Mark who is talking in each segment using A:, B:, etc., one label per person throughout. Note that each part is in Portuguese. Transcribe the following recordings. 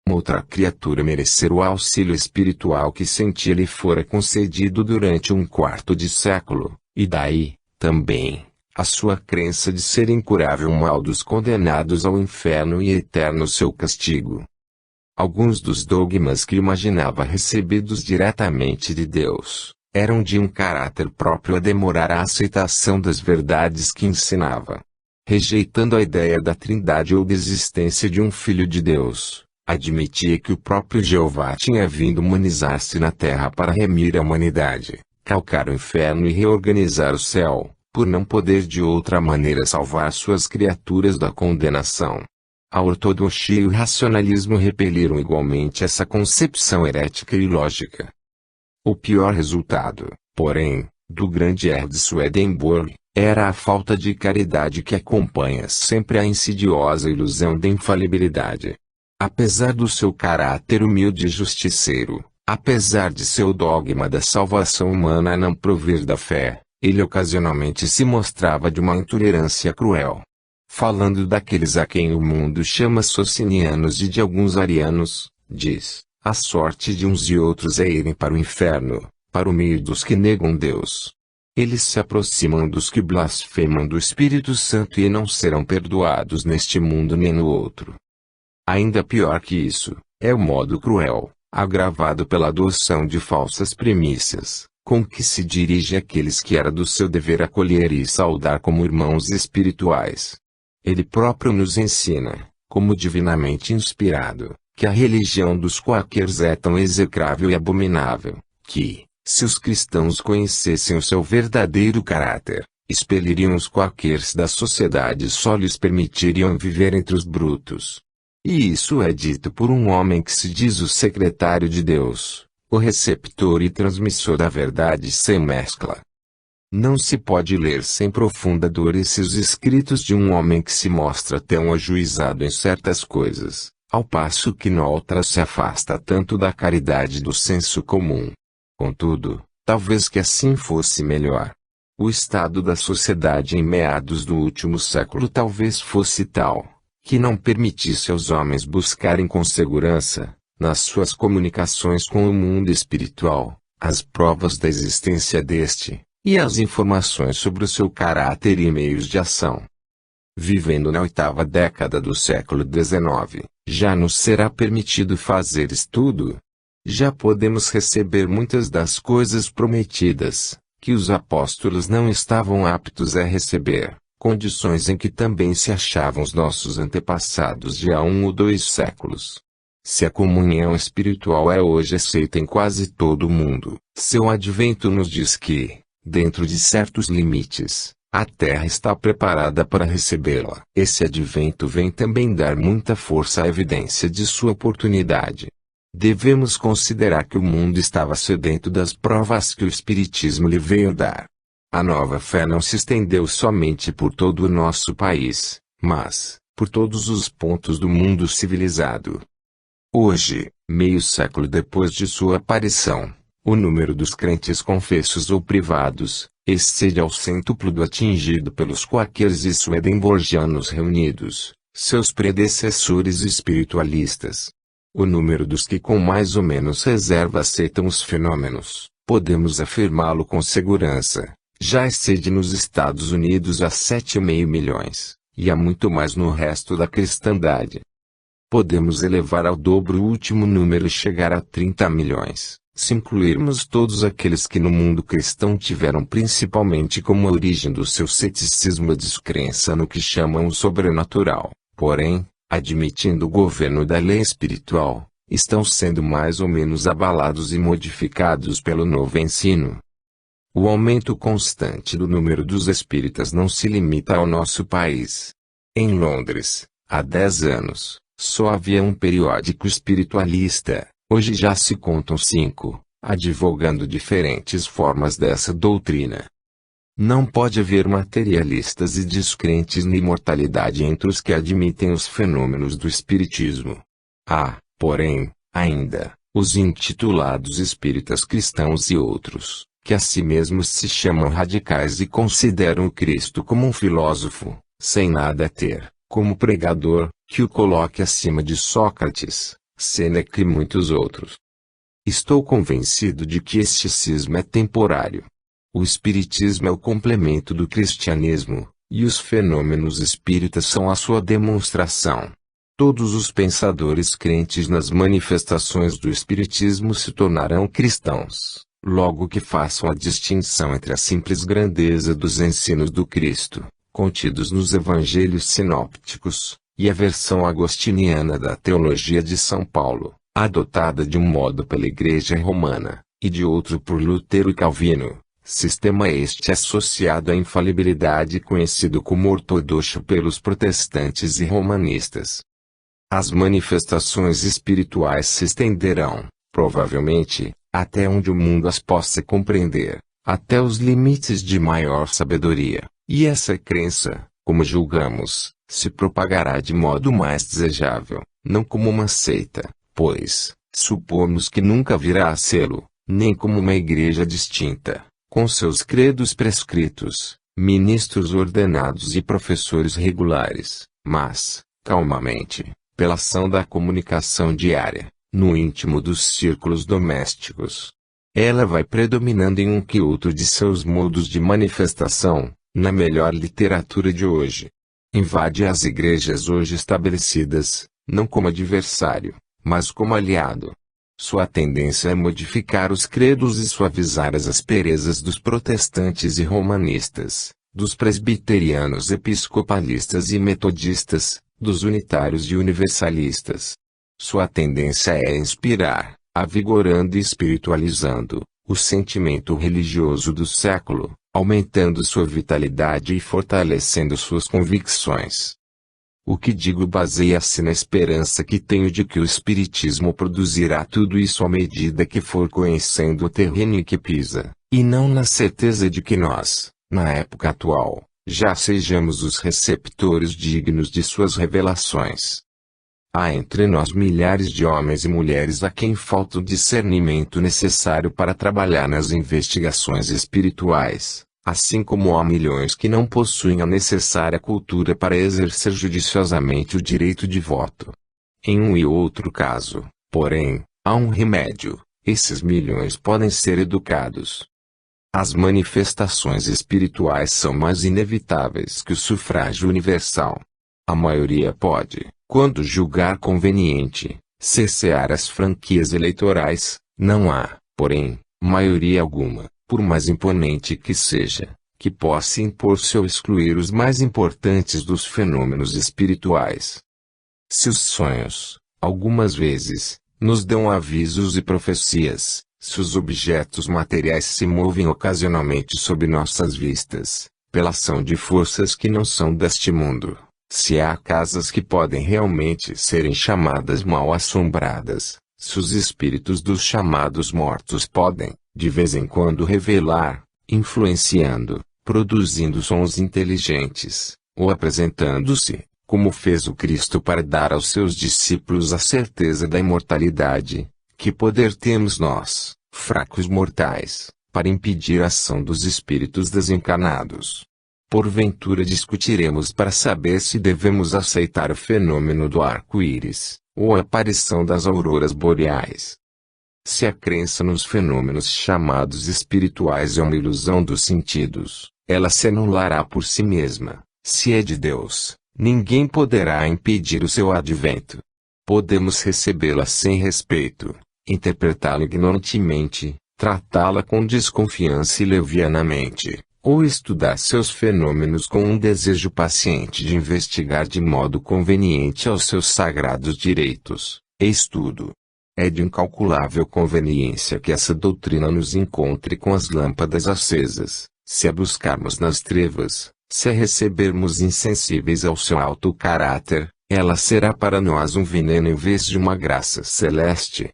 A: outra criatura merecer o auxílio espiritual que sentia lhe fora concedido durante um quarto de século, e daí, também, a sua crença de ser incurável o mal dos condenados ao inferno e eterno seu castigo. Alguns dos dogmas que imaginava recebidos diretamente de Deus, eram de um caráter próprio a demorar a aceitação das verdades que ensinava. Rejeitando a ideia da trindade ou da existência de um filho de Deus, admitia que o próprio Jeová tinha vindo humanizar-se na terra para remir a humanidade, calcar o inferno e reorganizar o céu, por não poder de outra maneira salvar suas criaturas da condenação. A ortodoxia e o racionalismo repeliram igualmente essa concepção herética e ilógica. O pior resultado, porém, do grande erro de Swedenborg, era a falta de caridade que acompanha sempre a insidiosa ilusão da infalibilidade. Apesar do seu caráter humilde e justiceiro, apesar de seu dogma da salvação humana a não provir da fé, ele ocasionalmente se mostrava de uma intolerância cruel. Falando daqueles a quem o mundo chama socinianos e de alguns arianos, diz: a sorte de uns e outros é irem para o inferno, para o meio dos que negam Deus. Eles se aproximam dos que blasfemam do Espírito Santo e não serão perdoados neste mundo nem no outro. Ainda pior que isso, é o modo cruel, agravado pela adoção de falsas premissas, com que se dirige àqueles que era do seu dever acolher e saudar como irmãos espirituais. Ele próprio nos ensina, como divinamente inspirado, que a religião dos quakers é tão execrável e abominável, que, se os cristãos conhecessem o seu verdadeiro caráter, expeliriam os quakers da sociedade e só lhes permitiriam viver entre os brutos. E isso é dito por um homem que se diz o secretário de Deus, o receptor e transmissor da verdade sem mescla. Não se pode ler sem profunda dor esses escritos de um homem que se mostra tão ajuizado em certas coisas, ao passo que noutras se afasta tanto da caridade e do senso comum. Contudo, talvez que assim fosse melhor. O estado da sociedade em meados do último século talvez fosse tal, que não permitisse aos homens buscarem com segurança, nas suas comunicações com o mundo espiritual, as provas da existência deste, e as informações sobre o seu caráter e meios de ação. Vivendo na 8ª década do século XIX, já nos será permitido fazer estudo. Já podemos receber muitas das coisas prometidas, que os apóstolos não estavam aptos a receber, condições em que também se achavam os nossos antepassados de há 1 ou 2 séculos. Se a comunhão espiritual é hoje aceita em quase todo o mundo, seu advento nos diz que, dentro de certos limites, a Terra está preparada para recebê-la. Esse advento vem também dar muita força à evidência de sua oportunidade. Devemos considerar que o mundo estava sedento das provas que o Espiritismo lhe veio dar. A nova fé não se estendeu somente por todo o nosso país, mas, por todos os pontos do mundo civilizado. Hoje, meio século depois de sua aparição, o número dos crentes confessos ou privados, excede ao cêntuplo do atingido pelos quakers e swedenborgianos reunidos, seus predecessores espiritualistas. O número dos que com mais ou menos reserva aceitam os fenômenos, podemos afirmá-lo com segurança, já excede nos Estados Unidos a 7,5 milhões, e há muito mais no resto da cristandade. Podemos elevar ao dobro o último número e chegar a 30 milhões, se incluirmos todos aqueles que no mundo cristão tiveram principalmente como origem do seu ceticismo a descrença no que chamam o sobrenatural, porém, admitindo o governo da lei espiritual, estão sendo mais ou menos abalados e modificados pelo novo ensino. O aumento constante do número dos espíritas não se limita ao nosso país. Em Londres, há 10 anos, só havia um periódico espiritualista, hoje já se contam 5, advogando diferentes formas dessa doutrina. Não pode haver materialistas e descrentes na imortalidade entre os que admitem os fenômenos do espiritismo. Há, porém, ainda, os intitulados espíritas cristãos e outros, que a si mesmos se chamam radicais e consideram o Cristo como um filósofo, sem nada a ter, como pregador, que o coloque acima de Sócrates, Sêneca e muitos outros. Estou convencido de que este cisma é temporário. O espiritismo é o complemento do cristianismo, e os fenômenos espíritas são a sua demonstração. Todos os pensadores crentes nas manifestações do espiritismo se tornarão cristãos, logo que façam a distinção entre a simples grandeza dos ensinos do Cristo, contidos nos evangelhos sinópticos, e a versão agostiniana da teologia de São Paulo, adotada de um modo pela Igreja Romana, e de outro por Lutero e Calvino, sistema este associado à infalibilidade conhecido como ortodoxo pelos protestantes e romanistas. As manifestações espirituais se estenderão, provavelmente, até onde o mundo as possa compreender, até os limites de maior sabedoria, e essa crença, como julgamos, se propagará de modo mais desejável, não como uma seita, pois, supomos que nunca virá a sê-lo, nem como uma igreja distinta, com seus credos prescritos, ministros ordenados e professores regulares, mas, calmamente, pela ação da comunicação diária, no íntimo dos círculos domésticos. Ela vai predominando em um que outro de seus modos de manifestação, na melhor literatura de hoje. Invade as igrejas hoje estabelecidas, não como adversário, mas como aliado. Sua tendência é modificar os credos e suavizar as asperezas dos protestantes e romanistas, dos presbiterianos episcopalistas e metodistas, dos unitários e universalistas. Sua tendência é inspirar, avigorando e espiritualizando, o sentimento religioso do século, aumentando sua vitalidade e fortalecendo suas convicções. O que digo baseia-se na esperança que tenho de que o Espiritismo produzirá tudo isso à medida que for conhecendo o terreno em que pisa, e não na certeza de que nós, na época atual, já sejamos os receptores dignos de suas revelações. Há entre nós milhares de homens e mulheres a quem falta o discernimento necessário para trabalhar nas investigações espirituais. Assim como há milhões que não possuem a necessária cultura para exercer judiciosamente o direito de voto. Em um e outro caso, porém, há um remédio: esses milhões podem ser educados. As manifestações espirituais são mais inevitáveis que o sufrágio universal. A maioria pode, quando julgar conveniente, cessear as franquias eleitorais. Não há, porém, maioria alguma, por mais imponente que seja, que possa impor-se ou excluir os mais importantes dos fenômenos espirituais. Se os sonhos, algumas vezes, nos dão avisos e profecias, se os objetos materiais se movem ocasionalmente sob nossas vistas, pela ação de forças que não são deste mundo, se há casas que podem realmente serem chamadas mal-assombradas, se os espíritos dos chamados mortos podem, de vez em quando revelar, influenciando, produzindo sons inteligentes, ou apresentando-se, como fez o Cristo para dar aos seus discípulos a certeza da imortalidade, que poder temos nós, fracos mortais, para impedir a ação dos espíritos desencarnados? Porventura discutiremos para saber se devemos aceitar o fenômeno do arco-íris, ou a aparição das auroras boreais. Se a crença nos fenômenos chamados espirituais é uma ilusão dos sentidos, ela se anulará por si mesma. Se é de Deus, ninguém poderá impedir o seu advento. Podemos recebê-la sem respeito, interpretá-la ignorantemente, tratá-la com desconfiança e levianamente, ou estudar seus fenômenos com um desejo paciente de investigar de modo conveniente aos seus sagrados direitos. Estudo. É de incalculável conveniência que essa doutrina nos encontre com as lâmpadas acesas, se a buscarmos nas trevas, se a recebermos insensíveis ao seu alto caráter, ela será para nós um veneno em vez de uma graça celeste.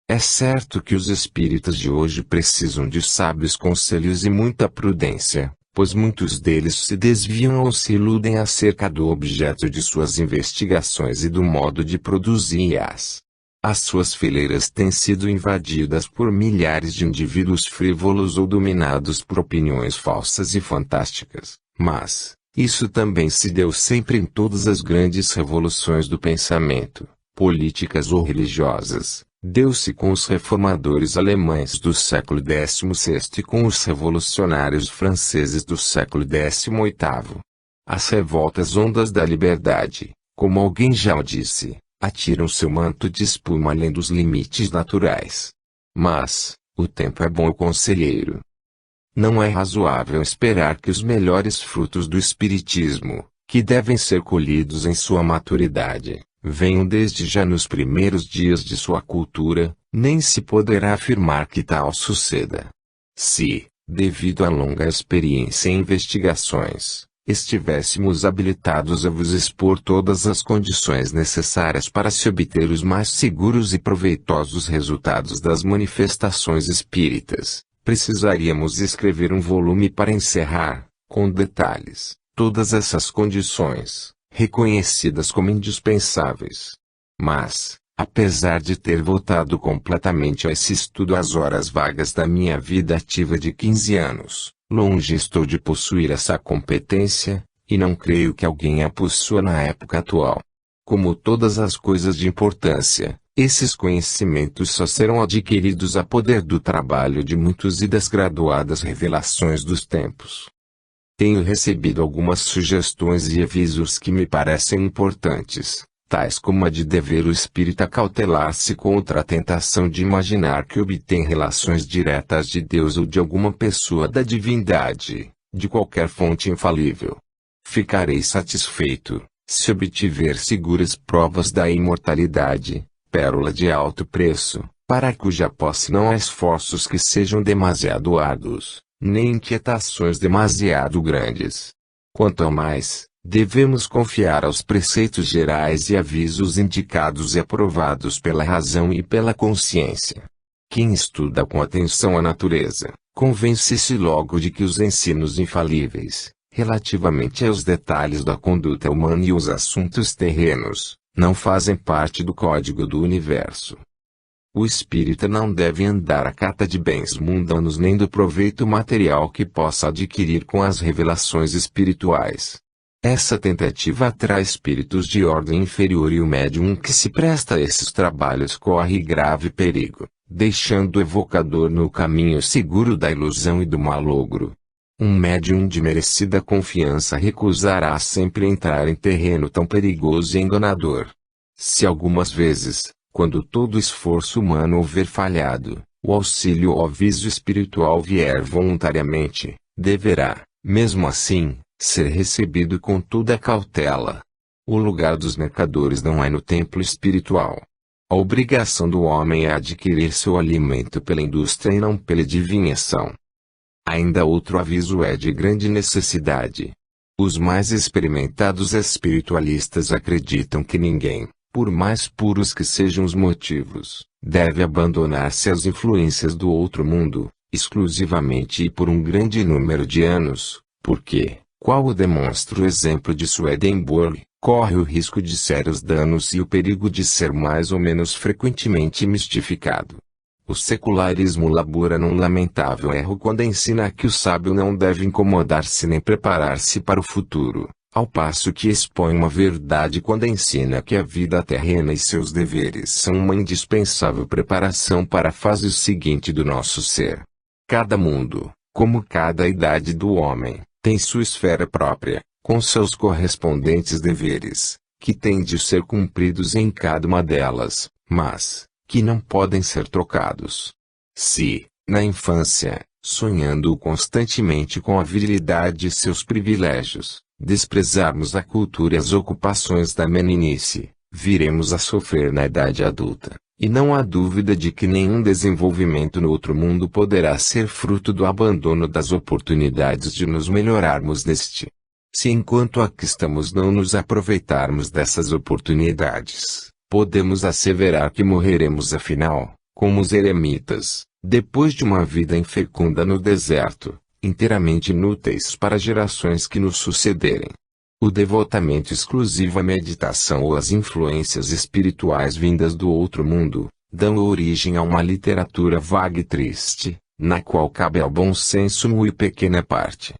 A: É certo que os espíritas de hoje precisam de sábios conselhos e muita prudência, pois muitos deles se desviam ou se iludem acerca do objeto de suas investigações e do modo de produzi-as. As suas fileiras têm sido invadidas por milhares de indivíduos frívolos ou dominados por opiniões falsas e fantásticas, mas, isso também se deu sempre em todas as grandes revoluções do pensamento, políticas ou religiosas, deu-se com os reformadores alemães do século XVI e com os revolucionários franceses do século XVIII. As revoltas ondas da liberdade, como alguém já o disse, atiram seu manto de espuma além dos limites naturais. Mas, o tempo é bom conselheiro. Não é razoável esperar que os melhores frutos do Espiritismo, que devem ser colhidos em sua maturidade, venham desde já nos primeiros dias de sua cultura, nem se poderá afirmar que tal suceda. Se, devido à longa experiência em investigações, estivéssemos habilitados a vos expor todas as condições necessárias para se obter os mais seguros e proveitosos resultados das manifestações espíritas, precisaríamos escrever um volume para encerrar, com detalhes, todas essas condições, reconhecidas como indispensáveis. Mas, apesar de ter voltado completamente a esse estudo às horas vagas da minha vida ativa de 15 anos, longe estou de possuir essa competência, e não creio que alguém a possua na época atual. Como todas as coisas de importância, esses conhecimentos só serão adquiridos a poder do trabalho de muitos e das graduadas revelações dos tempos. Tenho recebido algumas sugestões e avisos que me parecem importantes, tais como a de dever o espírita cautelar-se contra a tentação de imaginar que obtém relações diretas de Deus ou de alguma pessoa da divindade, de qualquer fonte infalível. Ficarei satisfeito, se obtiver seguras provas da imortalidade, pérola de alto preço, para cuja posse não há esforços que sejam demasiado árduos, nem inquietações demasiado grandes. Quanto ao mais, devemos confiar aos preceitos gerais e avisos indicados e aprovados pela razão e pela consciência. Quem estuda com atenção a natureza, convence-se logo de que os ensinos infalíveis, relativamente aos detalhes da conduta humana e os assuntos terrenos, não fazem parte do código do universo. O espírita não deve andar à cata de bens mundanos nem do proveito material que possa adquirir com as revelações espirituais. Essa tentativa atrai espíritos de ordem inferior e o médium que se presta a esses trabalhos corre grave perigo, deixando o evocador no caminho seguro da ilusão e do malogro. Um médium de merecida confiança recusará sempre entrar em terreno tão perigoso e enganador. Se algumas vezes, quando todo esforço humano houver falhado, o auxílio ou aviso espiritual vier voluntariamente, deverá, mesmo assim, ser recebido com toda a cautela. O lugar dos mercadores não é no templo espiritual. A obrigação do homem é adquirir seu alimento pela indústria e não pela adivinhação. Ainda outro aviso é de grande necessidade. Os mais experimentados espiritualistas acreditam que ninguém, por mais puros que sejam os motivos, deve abandonar-se às influências do outro mundo, exclusivamente e por um grande número de anos, porque, qual o demonstra o exemplo de Swedenborg, corre o risco de sérios danos e o perigo de ser mais ou menos frequentemente mistificado. O secularismo labora num lamentável erro quando ensina que o sábio não deve incomodar-se nem preparar-se para o futuro, ao passo que expõe uma verdade quando ensina que a vida terrena e seus deveres são uma indispensável preparação para a fase seguinte do nosso ser. Cada mundo, como cada idade do homem, tem sua esfera própria, com seus correspondentes deveres, que têm de ser cumpridos em cada uma delas, mas que não podem ser trocados. Se, na infância, sonhando constantemente com a virilidade e seus privilégios, desprezarmos a cultura e as ocupações da meninice, viremos a sofrer na idade adulta, e não há dúvida de que nenhum desenvolvimento no outro mundo poderá ser fruto do abandono das oportunidades de nos melhorarmos neste. Se enquanto aqui estamos não nos aproveitarmos dessas oportunidades, podemos asseverar que morreremos afinal, como os eremitas, depois de uma vida infecunda no deserto, inteiramente inúteis para gerações que nos sucederem. O devotamento exclusivo à meditação ou às influências espirituais vindas do outro mundo, dão origem a uma literatura vaga e triste, na qual cabe ao bom senso muito pequena parte.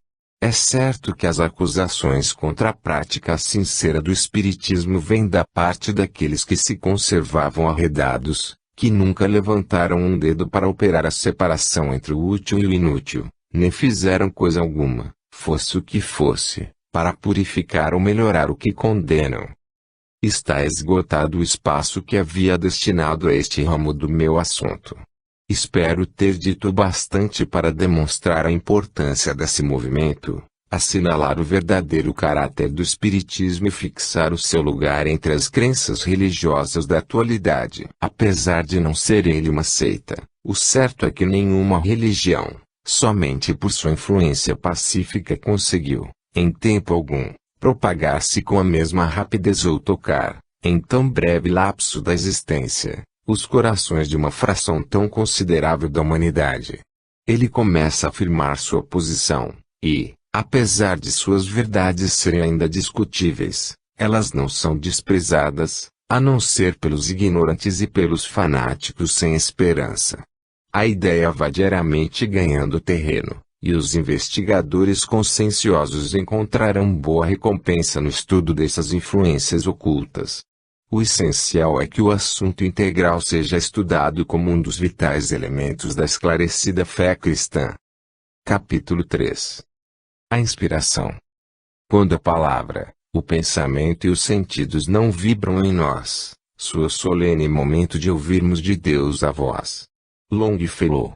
A: É certo que as acusações contra a prática sincera do espiritismo vêm da parte daqueles que se conservavam arredados, que nunca levantaram um dedo para operar a separação entre o útil e o inútil, nem fizeram coisa alguma, fosse o que fosse, para purificar ou melhorar o que condenam. Está esgotado o espaço que havia destinado a este ramo do meu assunto. Espero ter dito bastante para demonstrar a importância desse movimento, assinalar o verdadeiro caráter do espiritismo e fixar o seu lugar entre as crenças religiosas da atualidade. Apesar de não ser ele uma seita, o certo é que nenhuma religião, somente por sua influência pacífica conseguiu, em tempo algum, propagar-se com a mesma rapidez ou tocar, em tão breve lapso da existência, os corações de uma fração tão considerável da humanidade. Ele começa a afirmar sua posição, e, apesar de suas verdades serem ainda discutíveis, elas não são desprezadas, a não ser pelos ignorantes e pelos fanáticos sem esperança. A ideia vai diariamente ganhando terreno, e os investigadores conscienciosos encontrarão boa recompensa no estudo dessas influências ocultas. O essencial é que o assunto integral seja estudado como um dos vitais elementos da esclarecida fé cristã. Capítulo 3. A inspiração. Quando a palavra, o pensamento e os sentidos não vibram em nós, seu solene momento de ouvirmos de Deus a voz. Longfellow.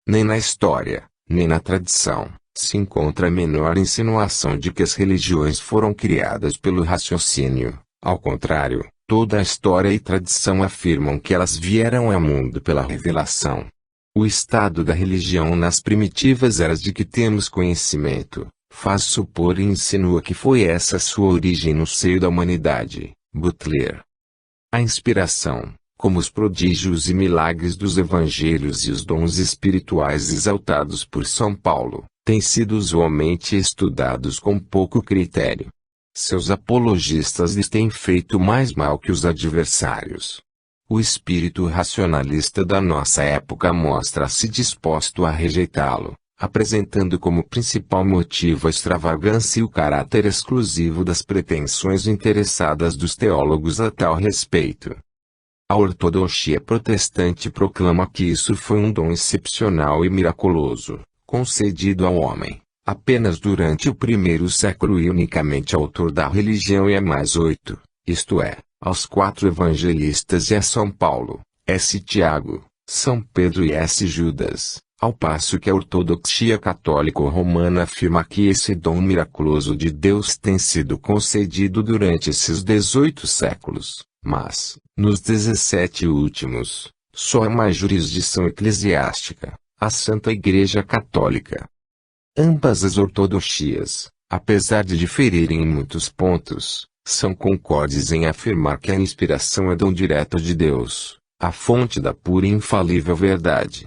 A: Nem na história, nem na tradição, se encontra a menor insinuação de que as religiões foram criadas pelo raciocínio. Ao contrário, toda a história e tradição afirmam que elas vieram ao mundo pela revelação. O estado da religião nas primitivas eras de que temos conhecimento, faz supor e insinua que foi essa sua origem no seio da humanidade. Butler. A inspiração, como os prodígios e milagres dos evangelhos e os dons espirituais exaltados por São Paulo, têm sido usualmente estudados com pouco critério. Seus apologistas lhes têm feito mais mal que os adversários. O espírito racionalista da nossa época mostra-se disposto a rejeitá-lo, apresentando como principal motivo a extravagância e o caráter exclusivo das pretensões interessadas dos teólogos a tal respeito. A ortodoxia protestante proclama que isso foi um dom excepcional e miraculoso, concedido ao homem, apenas durante o primeiro século e unicamente ao autor da religião e a mais 8, isto é, aos 4 evangelistas e a São Paulo, S. Tiago, São Pedro e S. Judas, ao passo que a ortodoxia católico-romana afirma que esse dom miraculoso de Deus tem sido concedido durante esses 18 séculos, mas, nos 17 últimos, só há uma jurisdição eclesiástica, a Santa Igreja Católica. Ambas as ortodoxias, apesar de diferirem em muitos pontos, são concordes em afirmar que a inspiração é dom direto de Deus, a fonte da pura e infalível verdade.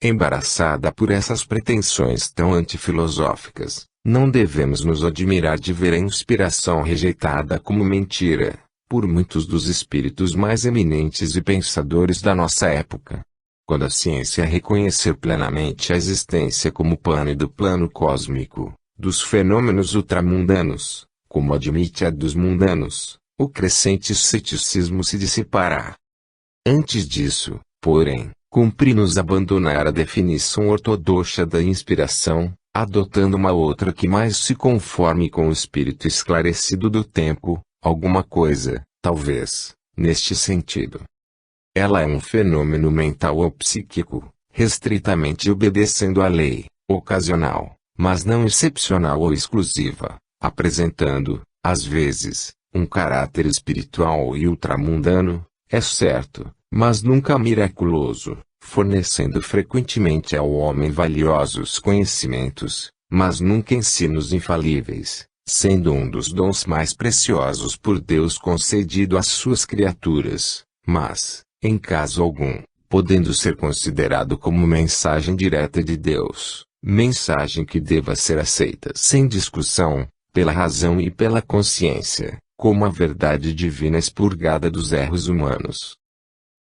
A: Embaraçada por essas pretensões tão antifilosóficas, não devemos nos admirar de ver a inspiração rejeitada como mentira, por muitos dos espíritos mais eminentes e pensadores da nossa época. Quando a ciência reconhecer plenamente a existência como plano e do plano cósmico, dos fenômenos ultramundanos, como admite a dos mundanos, o crescente ceticismo se dissipará. Antes disso, porém, cumpre-nos abandonar a definição ortodoxa da inspiração, adotando uma outra que mais se conforme com o espírito esclarecido do tempo, alguma coisa, talvez, neste sentido. Ela é um fenômeno mental ou psíquico, restritamente obedecendo à lei, ocasional, mas não excepcional ou exclusiva, apresentando, às vezes, um caráter espiritual e ultramundano, é certo, mas nunca miraculoso, fornecendo frequentemente ao homem valiosos conhecimentos, mas nunca ensinos infalíveis, sendo um dos dons mais preciosos por Deus concedido às suas criaturas, mas, em caso algum, podendo ser considerado como mensagem direta de Deus, mensagem que deva ser aceita sem discussão, pela razão e pela consciência, como a verdade divina expurgada dos erros humanos.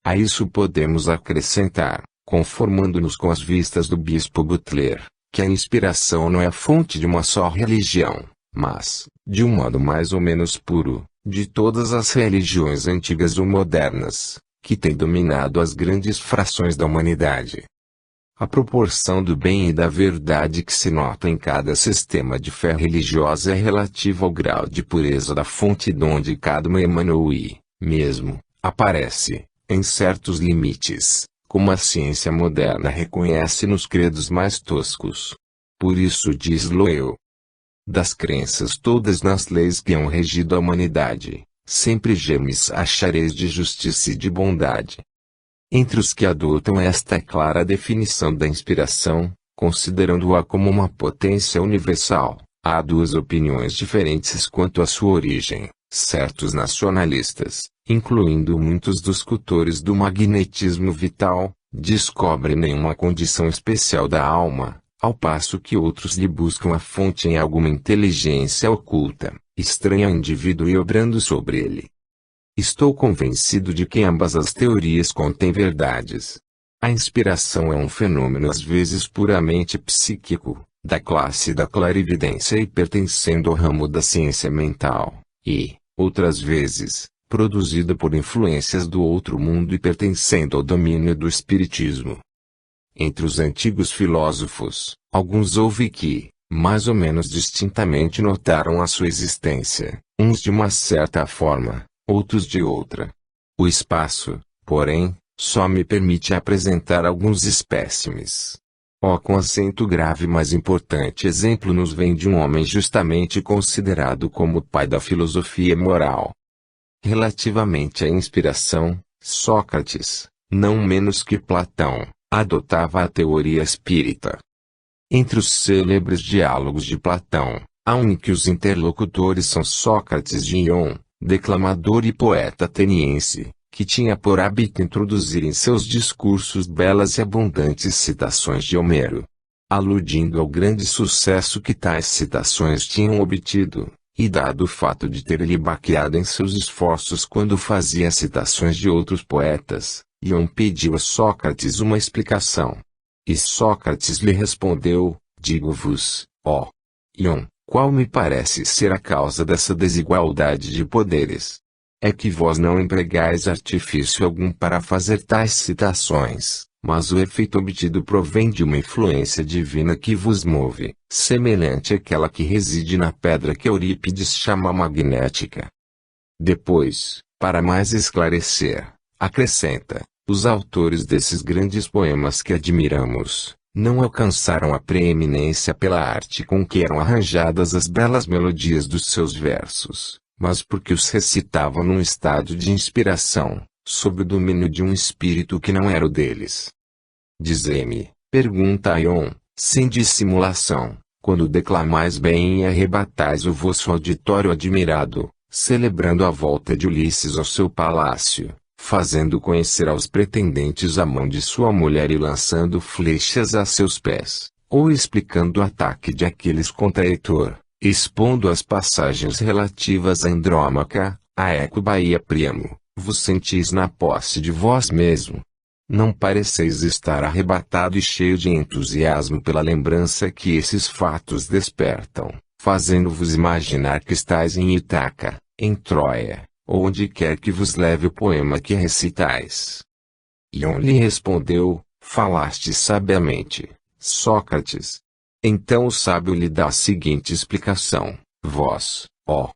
A: A isso podemos acrescentar, conformando-nos com as vistas do bispo Butler, que a inspiração não é a fonte de uma só religião, mas, de um modo mais ou menos puro, de todas as religiões antigas ou modernas, que têm dominado as grandes frações da humanidade. A proporção do bem e da verdade que se nota em cada sistema de fé religiosa é relativa ao grau de pureza da fonte donde cada uma emanou e, mesmo, aparece, em certos limites, como a ciência moderna reconhece nos credos mais toscos. Por isso diz Lowell: das crenças todas nas leis que hão regido a humanidade, sempre germes achareis de justiça e de bondade. Entre os que adotam esta clara definição da inspiração, considerando-a como uma potência universal, há duas opiniões diferentes quanto à sua origem. Certos nacionalistas, incluindo muitos dos cultores do magnetismo vital, descobrem nenhuma condição especial da alma, ao passo que outros lhe buscam a fonte em alguma inteligência oculta, estranha ao indivíduo e obrando sobre ele. Estou convencido de que ambas as teorias contêm verdades. A inspiração é um fenômeno às vezes puramente psíquico, da classe da clarividência e pertencendo ao ramo da ciência mental, e, outras vezes, produzida por influências do outro mundo e pertencendo ao domínio do espiritismo. Entre os antigos filósofos, alguns houve que, mais ou menos distintamente notaram a sua existência, uns de uma certa forma, outros de outra. O espaço, porém, só me permite apresentar alguns espécimes. Com acento grave mais importante exemplo nos vem de um homem justamente considerado como o pai da filosofia moral. Relativamente à inspiração, Sócrates, não menos que Platão, adotava a teoria espírita. Entre os célebres diálogos de Platão, há um em que os interlocutores são Sócrates de Ion, declamador e poeta ateniense, que tinha por hábito introduzir em seus discursos belas e abundantes citações de Homero. Aludindo ao grande sucesso que tais citações tinham obtido, e dado o fato de ter ele baqueado em seus esforços quando fazia citações de outros poetas, Ion pediu a Sócrates uma explicação. E Sócrates lhe respondeu: digo-vos, ó Ion, qual me parece ser a causa dessa desigualdade de poderes. É que vós não empregais artifício algum para fazer tais citações, mas o efeito obtido provém de uma influência divina que vos move, semelhante àquela que reside na pedra que Eurípides chama magnética. Depois, para mais esclarecer, acrescenta: os autores desses grandes poemas que admiramos, não alcançaram a preeminência pela arte com que eram arranjadas as belas melodias dos seus versos, mas porque os recitavam num estado de inspiração, sob o domínio de um espírito que não era o deles. Dizei-me, pergunta Ion, sem dissimulação, quando declamais bem e arrebatais o vosso auditório admirado, celebrando a volta de Ulisses ao seu palácio, fazendo conhecer aos pretendentes a mão de sua mulher e lançando flechas a seus pés, ou explicando o ataque de Aquiles contra Heitor, expondo as passagens relativas a Andrômaca, a Écuba e a Príamo, vos sentis na posse de vós mesmo. Não pareceis estar arrebatado e cheio de entusiasmo pela lembrança que esses fatos despertam, fazendo-vos imaginar que estáis em Ítaca, em Troia, ou onde quer que vos leve o poema que recitais. Ion lhe respondeu: falaste sabiamente, Sócrates. Então o sábio lhe dá a seguinte explicação: vós, ó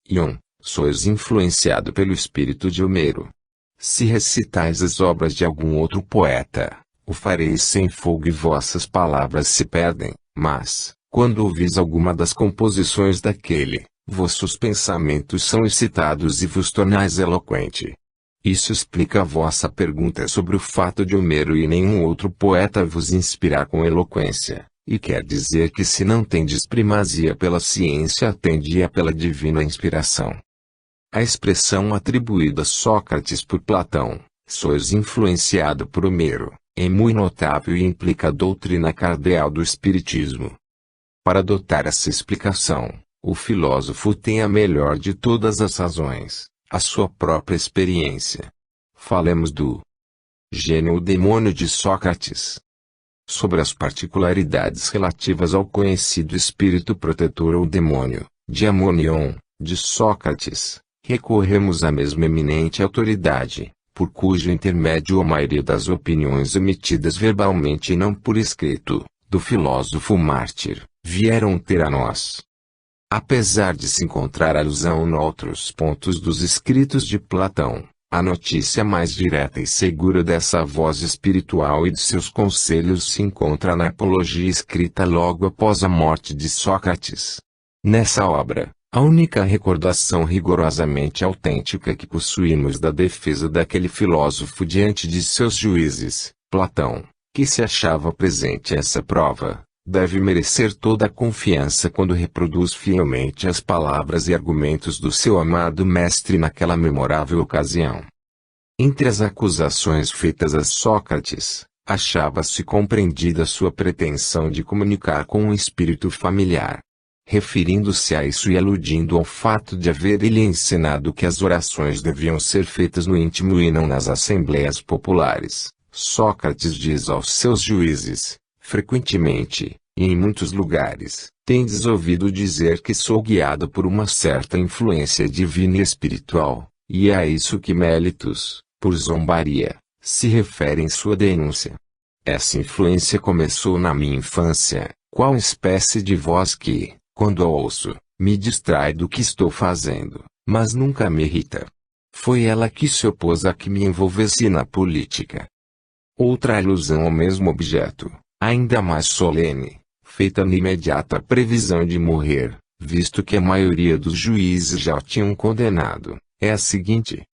A: Ion, sois influenciado pelo espírito de Homero. Se recitais as obras de algum outro poeta, o fareis sem fogo e vossas palavras se perdem, mas, quando ouvis alguma das composições daquele, vossos pensamentos são excitados e vos tornais eloquente. Isso explica a vossa pergunta sobre o fato de Homero e nenhum outro poeta vos inspirar com eloquência, e quer dizer que se não tendes primazia pela ciência atendia pela divina inspiração. A expressão atribuída a Sócrates por Platão, sois influenciado por Homero, é muito notável e implica a doutrina cardeal do espiritismo. Para adotar essa explicação, o filósofo tem a melhor de todas as razões, a sua própria experiência. Falemos do gênio ou demônio de Sócrates. sobre as particularidades relativas ao conhecido espírito protetor ou demônio, de Amonion, de Sócrates, recorremos à mesma eminente autoridade, por cujo intermédio a maioria das opiniões emitidas verbalmente e não por escrito, do filósofo mártir, vieram ter a nós. Apesar de se encontrar alusão em outros pontos dos escritos de Platão, a notícia mais direta e segura dessa voz espiritual e de seus conselhos se encontra na Apologia escrita logo após a morte de Sócrates. Nessa obra, a única recordação rigorosamente autêntica que possuímos da defesa daquele filósofo diante de seus juízes, Platão, que se achava presente essa prova, deve merecer toda a confiança quando reproduz fielmente as palavras e argumentos do seu amado mestre naquela memorável ocasião. Entre as acusações feitas a Sócrates, achava-se compreendida sua pretensão de comunicar com um espírito familiar. Referindo-se a isso e aludindo ao fato de haver ele ensinado que as orações deviam ser feitas no íntimo e não nas assembleias populares, Sócrates diz aos seus juízes: frequentemente, e em muitos lugares, tendes ouvido dizer que sou guiado por uma certa influência divina e espiritual, e é a isso que Mélitus, por zombaria, se refere em sua denúncia. Essa influência começou na minha infância, qual espécie de voz que, quando a ouço, me distrai do que estou fazendo, mas nunca me irrita. Foi ela que se opôs a que me envolvesse na política. Outra alusão ao mesmo objeto, ainda mais solene, feita na imediata previsão de morrer, visto que a maioria dos juízes já o tinham condenado, é a seguinte: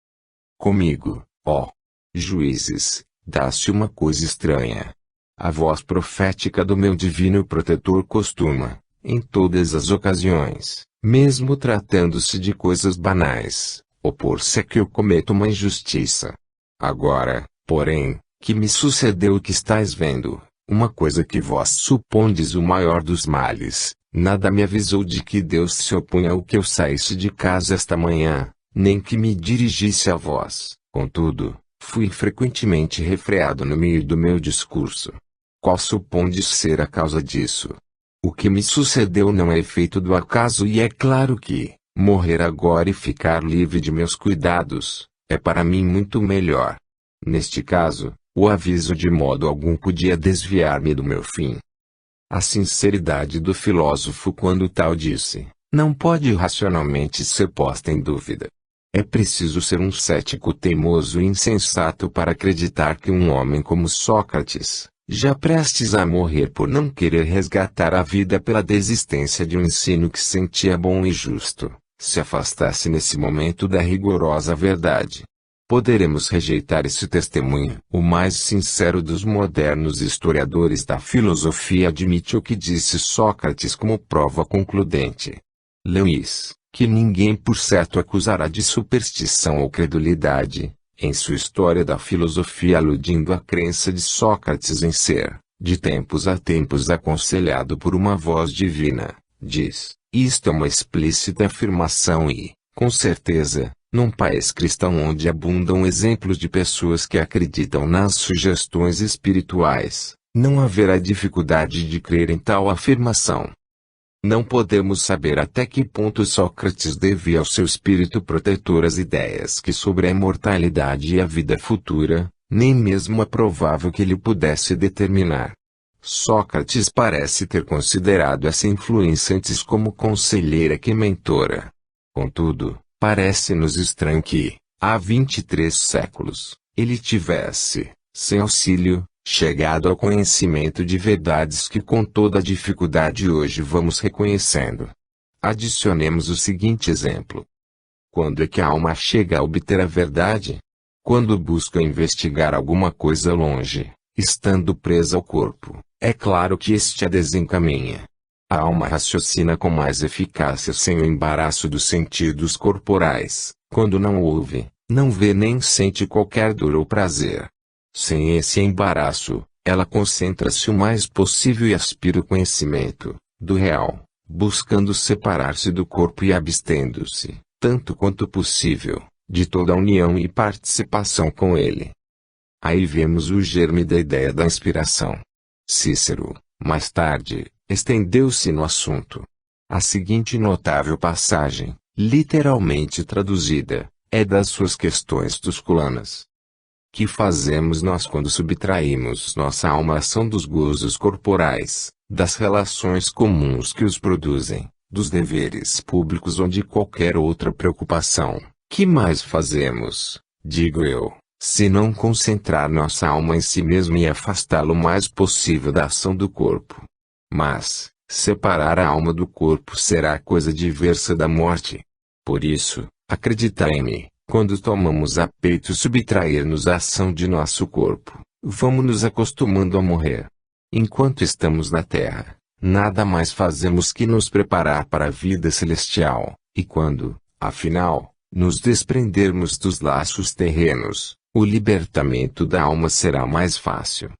A: comigo, ó juízes, dá-se uma coisa estranha. A voz profética do meu divino protetor costuma, em todas as ocasiões, mesmo tratando-se de coisas banais, opor-se a que eu cometa uma injustiça. Agora, porém, que me sucedeu o que estáis vendo, uma coisa que vós supondes o maior dos males, nada me avisou de que Deus se opunha ao que eu saísse de casa esta manhã, nem que me dirigisse a vós. Contudo, fui frequentemente refreado no meio do meu discurso. Qual supondes ser a causa disso? O que me sucedeu não é efeito do acaso e é claro que, morrer agora e ficar livre de meus cuidados, é para mim muito melhor. Neste caso, o aviso de modo algum podia desviar-me do meu fim. A sinceridade do filósofo quando tal disse, não pode racionalmente ser posta em dúvida. É preciso ser um cético teimoso e insensato para acreditar que um homem como Sócrates, já prestes a morrer por não querer resgatar a vida pela desistência de um ensino que sentia bom e justo, se afastasse nesse momento da rigorosa verdade. Poderemos rejeitar esse testemunho. O mais sincero dos modernos historiadores da filosofia admite o que disse Sócrates como prova concludente. Lewis, que ninguém por certo acusará de superstição ou credulidade, em sua História da Filosofia aludindo à crença de Sócrates em ser, de tempos a tempos aconselhado por uma voz divina, diz, isto é uma explícita afirmação e, com certeza, num país cristão onde abundam exemplos de pessoas que acreditam nas sugestões espirituais, não haverá dificuldade de crer em tal afirmação. Não podemos saber até que ponto Sócrates devia ao seu espírito protetor as ideias que sobre a imortalidade e a vida futura, nem mesmo é provável que ele pudesse determinar. Sócrates parece ter considerado essa influência antes como conselheira que mentora. Contudo, parece-nos estranho que, há 23 séculos, ele tivesse, sem auxílio, chegado ao conhecimento de verdades que com toda a dificuldade hoje vamos reconhecendo. Adicionemos o seguinte exemplo. Quando é que a alma chega a obter a verdade? Quando busca investigar alguma coisa longe, estando presa ao corpo, é claro que este a desencaminha. A alma raciocina com mais eficácia sem o embaraço dos sentidos corporais, quando não ouve, não vê nem sente qualquer dor ou prazer. Sem esse embaraço, ela concentra-se o mais possível e aspira o conhecimento, do real, buscando separar-se do corpo e abstendo-se, tanto quanto possível, de toda a união e participação com ele. Aí vemos o germe da ideia da inspiração. Cícero, mais tarde, estendeu-se no assunto. A seguinte notável passagem, literalmente traduzida, é das suas questões tusculanas. Que fazemos nós quando subtraímos nossa alma à ação dos gozos corporais, das relações comuns que os produzem, dos deveres públicos ou de qualquer outra preocupação? Que mais fazemos, digo eu, se não concentrar nossa alma em si mesma e afastá-lo o mais possível da ação do corpo? Mas, separar a alma do corpo será coisa diversa da morte. Por isso, acreditai-me, quando tomamos a peito subtrair-nos à ação de nosso corpo, vamos nos acostumando a morrer. Enquanto estamos na terra, nada mais fazemos que nos preparar para a vida celestial, e quando, afinal, nos desprendermos dos laços terrenos, o libertamento da alma será mais fácil.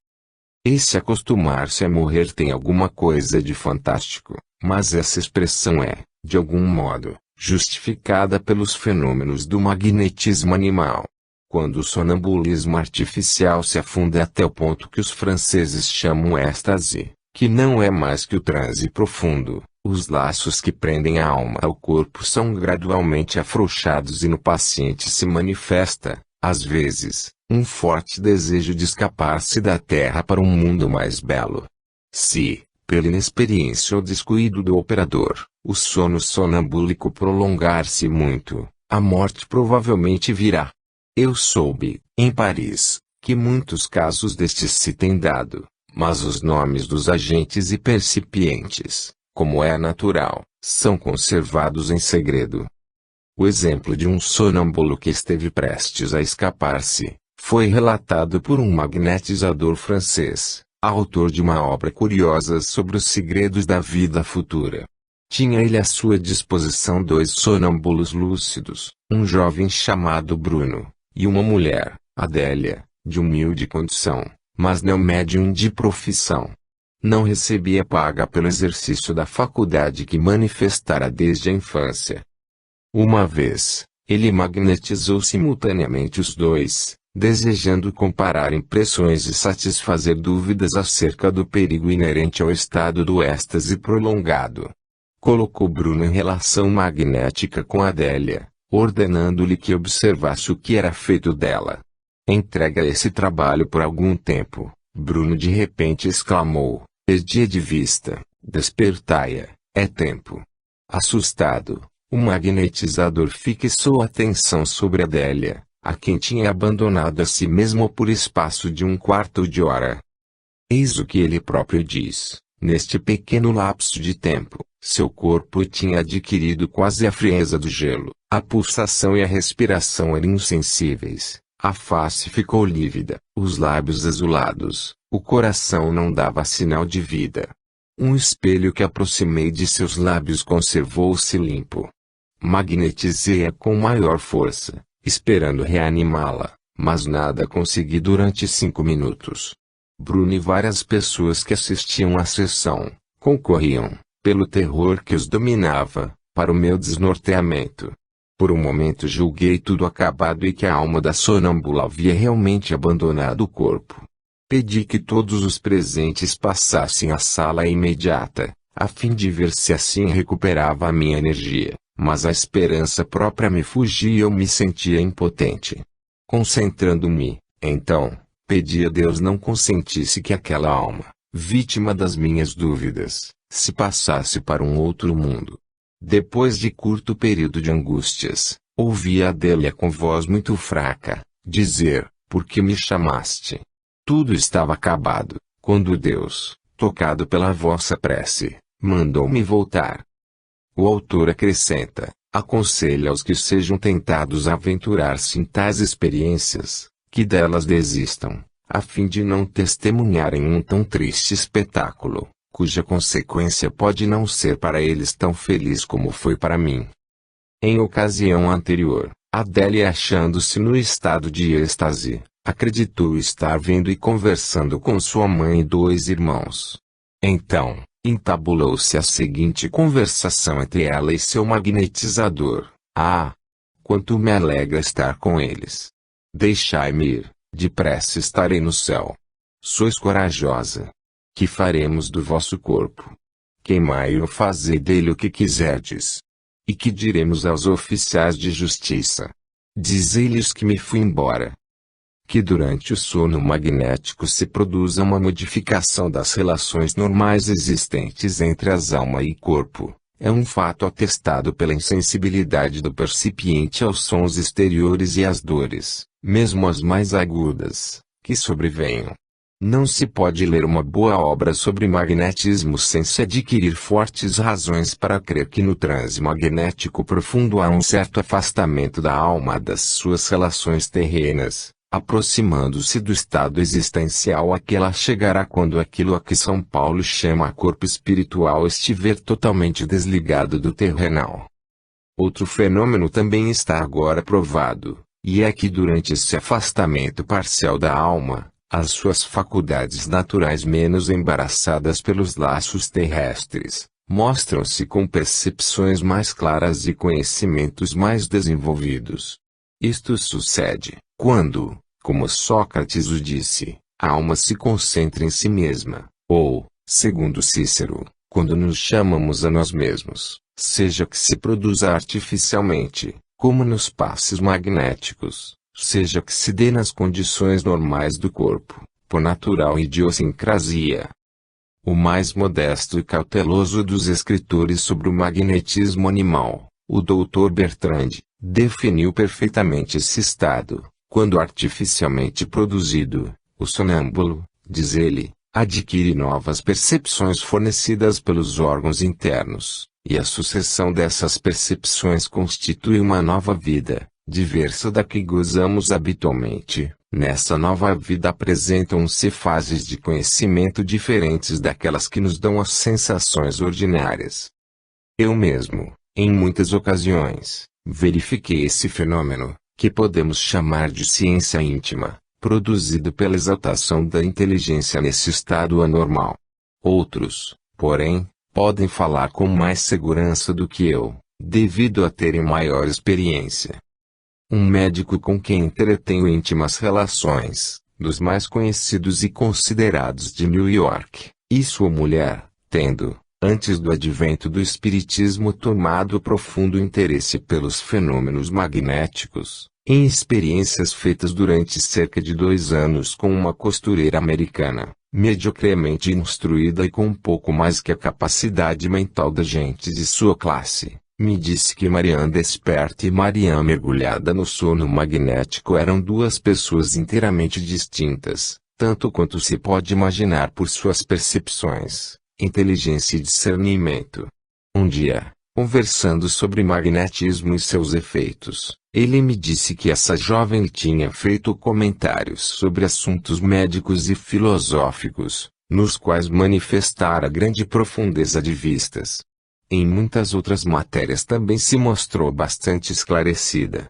A: Esse acostumar-se a morrer tem alguma coisa de fantástico, mas essa expressão é, de algum modo, justificada pelos fenômenos do magnetismo animal. Quando o sonambulismo artificial se afunda até o ponto que os franceses chamam êxtase, que não é mais que o transe profundo, os laços que prendem a alma ao corpo são gradualmente afrouxados e no paciente se manifesta, às vezes, um forte desejo de escapar-se da terra para um mundo mais belo. Se, pela inexperiência ou descuido do operador, o sono sonambúlico prolongar-se muito, a morte provavelmente virá. Eu soube, em Paris, que muitos casos destes se têm dado, mas os nomes dos agentes e percipientes, como é natural, são conservados em segredo. O exemplo de um sonâmbulo que esteve prestes a escapar-se, foi relatado por um magnetizador francês, autor de uma obra curiosa sobre os segredos da vida futura. Tinha ele à sua disposição 2 sonâmbulos lúcidos, um jovem chamado Bruno, e uma mulher, Adélia, de humilde condição, mas não médium de profissão. Não recebia paga pelo exercício da faculdade que manifestara desde a infância. Uma vez, ele magnetizou simultaneamente os dois, desejando comparar impressões e satisfazer dúvidas acerca do perigo inerente ao estado do êxtase prolongado. Colocou Bruno em relação magnética com Adélia, ordenando-lhe que observasse o que era feito dela. Entregue a esse trabalho por algum tempo, Bruno de repente exclamou: perdi de vista, despertai-a, é tempo. Assustado, o magnetizador fixou a atenção sobre Adélia, a quem tinha abandonado a si mesmo por espaço de um quarto de hora. Eis o que ele próprio diz: neste pequeno lapso de tempo, seu corpo tinha adquirido quase a frieza do gelo, a pulsação e a respiração eram insensíveis, a face ficou lívida, os lábios azulados, o coração não dava sinal de vida. Um espelho que aproximei de seus lábios conservou-se limpo. Magnetizei-a com maior força, esperando reanimá-la, mas nada consegui durante 5 minutos. Bruno e várias pessoas que assistiam à sessão, concorriam, pelo terror que os dominava, para o meu desnorteamento. Por um momento julguei tudo acabado e que a alma da sonâmbula havia realmente abandonado o corpo. Pedi que todos os presentes passassem à sala imediata, a fim de ver se assim recuperava a minha energia, mas a esperança própria me fugia e eu me sentia impotente. Concentrando-me, então, pedi a Deus não consentisse que aquela alma, vítima das minhas dúvidas, se passasse para um outro mundo. Depois de curto período de angústias, ouvi a Adélia com voz muito fraca, dizer: por que me chamaste? Tudo estava acabado, quando Deus, tocado pela vossa prece, mandou-me voltar. O autor acrescenta: aconselha aos que sejam tentados a aventurar-se em tais experiências, que delas desistam, a fim de não testemunharem um tão triste espetáculo, cuja consequência pode não ser para eles tão feliz como foi para mim. Em ocasião anterior, Adélia, achando-se no estado de êxtase, acreditou estar vendo e conversando com sua mãe e 2 irmãos. Então, entabulou-se a seguinte conversação entre ela e seu magnetizador: ah! Quanto me alegra estar com eles! Deixai-me ir, depressa estarei no céu. Sois corajosa. Que faremos do vosso corpo? Queimai-o ou fazei dele o que quiserdes. E que diremos aos oficiais de justiça? Dizei-lhes que me fui embora. Que durante o sono magnético se produza uma modificação das relações normais existentes entre as alma e corpo, é um fato atestado pela insensibilidade do percipiente aos sons exteriores e às dores, mesmo as mais agudas, que sobrevenham. Não se pode ler uma boa obra sobre magnetismo sem se adquirir fortes razões para crer que no transe magnético profundo há um certo afastamento da alma das suas relações terrenas, aproximando-se do estado existencial a que ela chegará quando aquilo a que São Paulo chama corpo espiritual estiver totalmente desligado do terrenal. Outro fenômeno também está agora provado, e é que durante esse afastamento parcial da alma, as suas faculdades naturais menos embaraçadas pelos laços terrestres, mostram-se com percepções mais claras e conhecimentos mais desenvolvidos. Isto sucede, quando, como Sócrates o disse, a alma se concentra em si mesma, ou, segundo Cícero, quando nos chamamos a nós mesmos, seja que se produza artificialmente, como nos passes magnéticos, seja que se dê nas condições normais do corpo, por natural idiosincrasia. O mais modesto e cauteloso dos escritores sobre o magnetismo animal, o Dr. Bertrand, definiu perfeitamente esse estado, quando artificialmente produzido, o sonâmbulo, diz ele, adquire novas percepções fornecidas pelos órgãos internos, e a sucessão dessas percepções constitui uma nova vida, diversa da que gozamos habitualmente. Nessa nova vida apresentam-se fases de conhecimento diferentes daquelas que nos dão as sensações ordinárias. Eu mesmo, em muitas ocasiões, verifiquei esse fenômeno, que podemos chamar de ciência íntima, produzido pela exaltação da inteligência nesse estado anormal. Outros, porém, podem falar com mais segurança do que eu, devido a terem maior experiência. Um médico com quem entretenho íntimas relações, dos mais conhecidos e considerados de New York, e sua mulher, tendo, antes do advento do espiritismo, tomado profundo interesse pelos fenômenos magnéticos, em experiências feitas durante cerca de 2 anos com uma costureira americana, mediocremente instruída e com um pouco mais que a capacidade mental da gente de sua classe, me disse que Marianne desperta e Marianne mergulhada no sono magnético eram 2 pessoas inteiramente distintas, tanto quanto se pode imaginar por suas percepções, inteligência e discernimento. Um dia, conversando sobre magnetismo e seus efeitos, ele me disse que essa jovem lhe tinha feito comentários sobre assuntos médicos e filosóficos, nos quais manifestara grande profundeza de vistas. Em muitas outras matérias também se mostrou bastante esclarecida.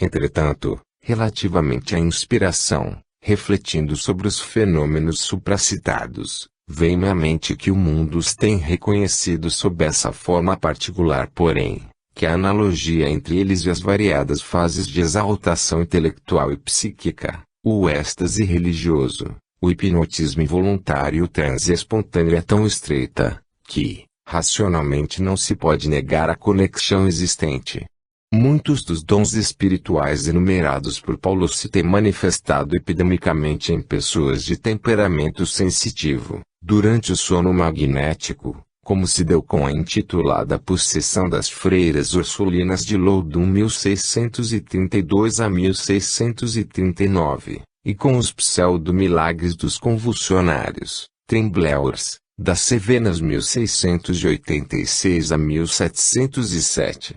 A: Entretanto, relativamente à inspiração, refletindo sobre os fenômenos supracitados, veio-me à mente que o mundo os tem reconhecido sob essa forma particular, porém, que a analogia entre eles e as variadas fases de exaltação intelectual e psíquica, o êxtase religioso, o hipnotismo involuntário e o transe espontâneo é tão estreita, que, racionalmente não se pode negar a conexão existente. Muitos dos dons espirituais enumerados por Paulo se têm manifestado epidemicamente em pessoas de temperamento sensitivo, durante o sono magnético, como se deu com a intitulada Possessão das Freiras Ursulinas de Loudun 1632 a 1639, e com os pseudo-milagres dos convulsionários, Trembleurs, das Cevenas 1686 a 1707.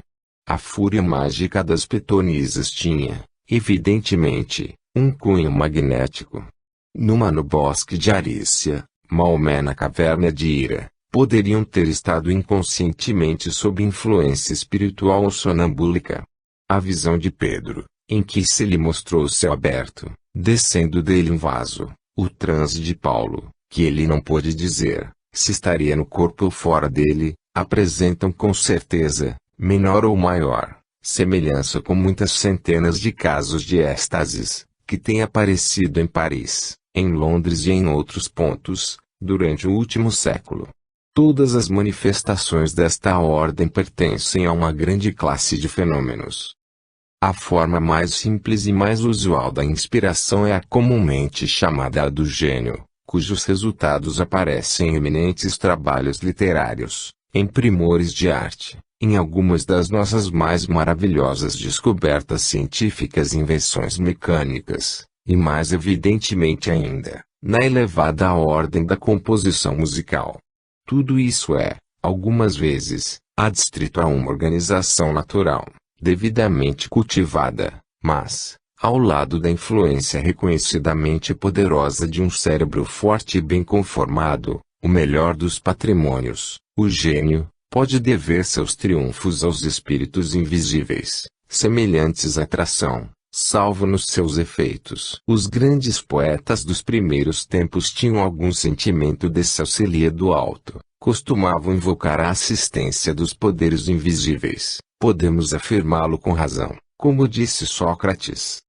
A: A fúria mágica das petonisas tinha, evidentemente, um cunho magnético. Numa no bosque de Arícia, Maomé na caverna de Hira, poderiam ter estado inconscientemente sob influência espiritual ou sonambúlica. A visão de Pedro, em que se lhe mostrou o céu aberto, descendo dele um vaso, o transe de Paulo, que ele não pôde dizer, se estaria no corpo ou fora dele, apresentam com certeza, menor ou maior, semelhança com muitas centenas de casos de êxtases, que têm aparecido em Paris, em Londres e em outros pontos, durante o último século. Todas as manifestações desta ordem pertencem a uma grande classe de fenômenos. A forma mais simples e mais usual da inspiração é a comumente chamada a do gênio, cujos resultados aparecem em eminentes trabalhos literários, em primores de arte, em algumas das nossas mais maravilhosas descobertas científicas e invenções mecânicas, e mais evidentemente ainda, na elevada ordem da composição musical. Tudo isso é, algumas vezes, adstrito a uma organização natural, devidamente cultivada, mas, ao lado da influência reconhecidamente poderosa de um cérebro forte e bem conformado, o melhor dos patrimônios, o gênio, pode dever seus triunfos aos espíritos invisíveis, semelhantes à atração, salvo nos seus efeitos. Os grandes poetas dos primeiros tempos tinham algum sentimento desse auxílio do alto, costumavam invocar a assistência dos poderes invisíveis. Podemos afirmá-lo com razão, como disse Sócrates.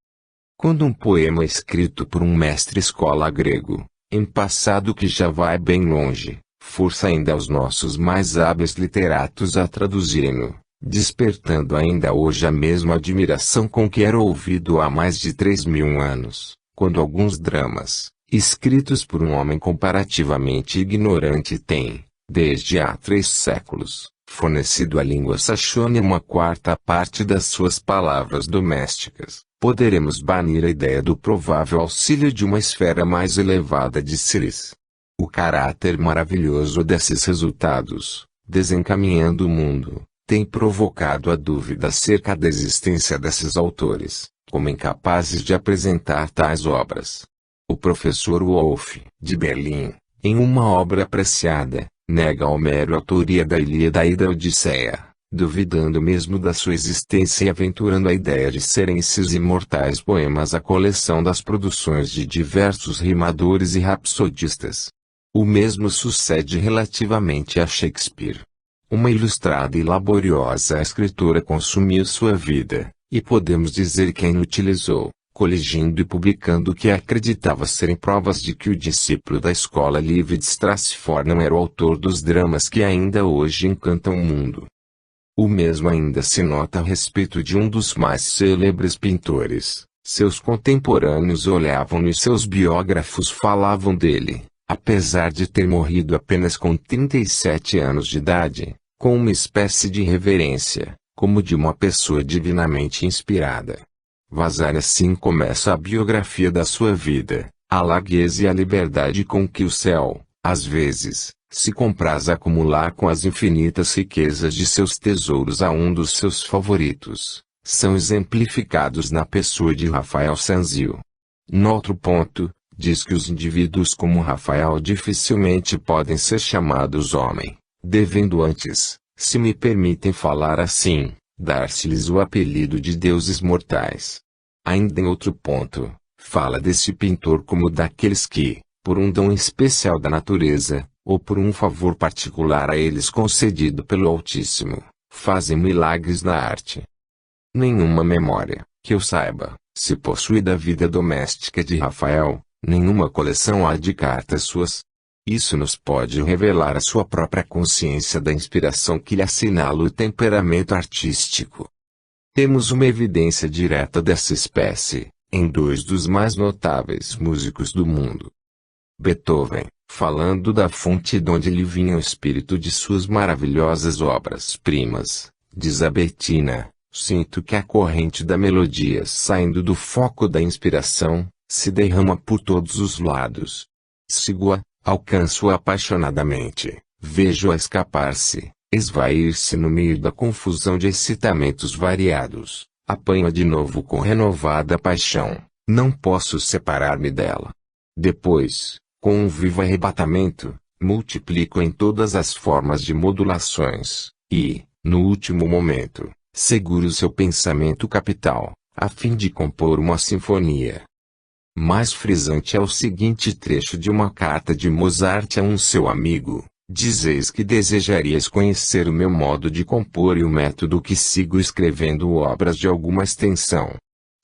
A: Quando um poema escrito por um mestre-escola grego, em passado que já vai bem longe, força ainda aos nossos mais hábeis literatos a traduzirem-no, despertando ainda hoje a mesma admiração com que era ouvido há mais de 3.000 anos, quando alguns dramas, escritos por um homem comparativamente ignorante têm, desde há 3 séculos, fornecido à língua saxônia uma quarta parte das suas palavras domésticas, poderemos banir a ideia do provável auxílio de uma esfera mais elevada de seres. O caráter maravilhoso desses resultados, desencaminhando o mundo, tem provocado a dúvida acerca da existência desses autores, como incapazes de apresentar tais obras. O professor Wolff, de Berlim, em uma obra apreciada, nega a Homero a autoria da Ilíada e da Odisseia, duvidando mesmo da sua existência e aventurando a ideia de serem esses imortais poemas a coleção das produções de diversos rimadores e rapsodistas. O mesmo sucede relativamente a Shakespeare. Uma ilustrada e laboriosa escritora consumiu sua vida, e podemos dizer que a inutilizou, coligindo e publicando o que acreditava serem provas de que o discípulo da escola livre de Stratford não era o autor dos dramas que ainda hoje encantam o mundo. O mesmo ainda se nota a respeito de um dos mais célebres pintores. Seus contemporâneos olhavam-no e seus biógrafos falavam dele, apesar de ter morrido apenas com 37 anos de idade, com uma espécie de reverência, como de uma pessoa divinamente inspirada. Vasari assim começa a biografia da sua vida, a largueza e a liberdade com que o céu, às vezes, se compraz acumular com as infinitas riquezas de seus tesouros a um dos seus favoritos, são exemplificados na pessoa de Rafael Sanzio. Noutro ponto, diz que os indivíduos como Rafael dificilmente podem ser chamados homem, devendo antes, se me permitem falar assim, dar-se-lhes o apelido de deuses mortais. Ainda em outro ponto, fala desse pintor como daqueles que, por um dom especial da natureza, ou por um favor particular a eles concedido pelo Altíssimo, fazem milagres na arte. Nenhuma memória, que eu saiba, se possui da vida doméstica de Rafael, nenhuma coleção há de cartas suas. Isso nos pode revelar a sua própria consciência da inspiração que lhe assinala o temperamento artístico. Temos uma evidência direta dessa espécie, em 2 dos mais notáveis músicos do mundo. Beethoven, falando da fonte de onde lhe vinha o espírito de suas maravilhosas obras-primas, diz a Bettina: sinto que a corrente da melodia saindo do foco da inspiração, se derrama por todos os lados. Sigo-a, alcanço-a apaixonadamente, vejo-a escapar-se, esvair-se no meio da confusão de excitamentos variados, apanho-a de novo com renovada paixão, não posso separar-me dela. Depois, com um vivo arrebatamento, multiplico em todas as formas de modulações, e, no último momento, seguro seu pensamento capital, a fim de compor uma sinfonia. Mais frisante é o seguinte trecho de uma carta de Mozart a um seu amigo: dizeis que desejarias conhecer o meu modo de compor e o método que sigo escrevendo obras de alguma extensão.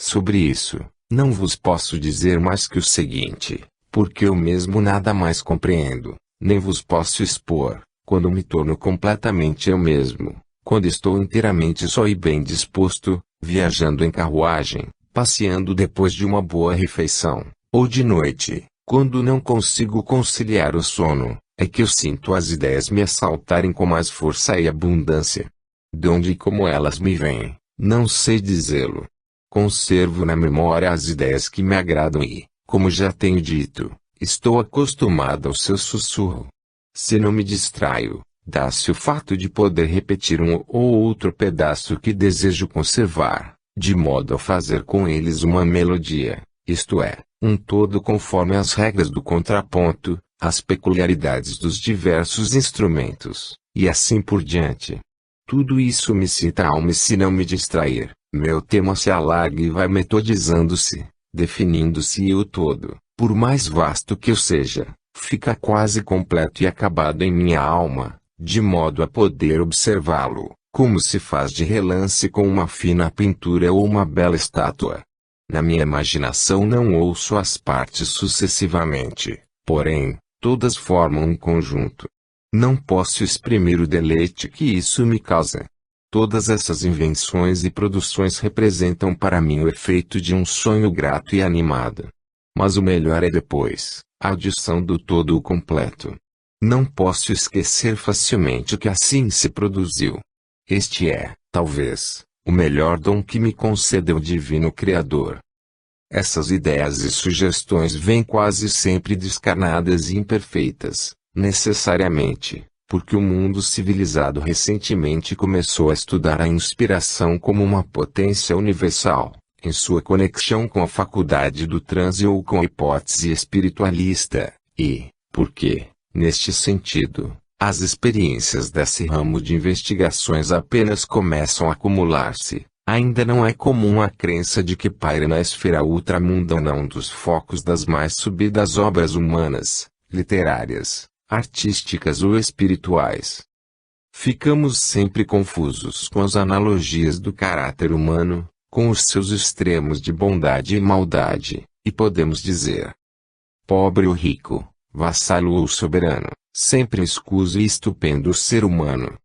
A: Sobre isso, não vos posso dizer mais que o seguinte: porque eu mesmo nada mais compreendo, nem vos posso expor, quando me torno completamente eu mesmo, quando estou inteiramente só e bem disposto, viajando em carruagem, passeando depois de uma boa refeição, ou de noite, quando não consigo conciliar o sono, é que eu sinto as ideias me assaltarem com mais força e abundância. De onde e como elas me vêm, não sei dizê-lo. Conservo na memória as ideias que me agradam e, como já tenho dito, estou acostumado ao seu sussurro. Se não me distraio, dá-se o fato de poder repetir um ou outro pedaço que desejo conservar, de modo a fazer com eles uma melodia, isto é, um todo conforme as regras do contraponto, as peculiaridades dos diversos instrumentos, e assim por diante. Tudo isso me cita a alma e se não me distrair, meu tema se alarga e vai metodizando-se, definindo-se e o todo, por mais vasto que eu seja, fica quase completo e acabado em minha alma, de modo a poder observá-lo, como se faz de relance com uma fina pintura ou uma bela estátua. Na minha imaginação não ouço as partes sucessivamente, porém, todas formam um conjunto. Não posso exprimir o deleite que isso me causa. Todas essas invenções e produções representam para mim o efeito de um sonho grato e animado. Mas o melhor é depois, a audição do todo completo. Não posso esquecer facilmente que assim se produziu. Este é, talvez, o melhor dom que me concedeu o Divino Criador. Essas ideias e sugestões vêm quase sempre descarnadas e imperfeitas, necessariamente, porque o mundo civilizado recentemente começou a estudar a inspiração como uma potência universal, em sua conexão com a faculdade do transe ou com a hipótese espiritualista, e, porque, neste sentido, as experiências desse ramo de investigações apenas começam a acumular-se. Ainda não é comum a crença de que paira na esfera ultramundana um dos focos das mais subidas obras humanas, literárias, artísticas ou espirituais. Ficamos sempre confusos com as analogias do caráter humano, com os seus extremos de bondade e maldade, e podemos dizer: pobre ou rico, vassalo ou soberano, sempre escuso e estupendo ser humano.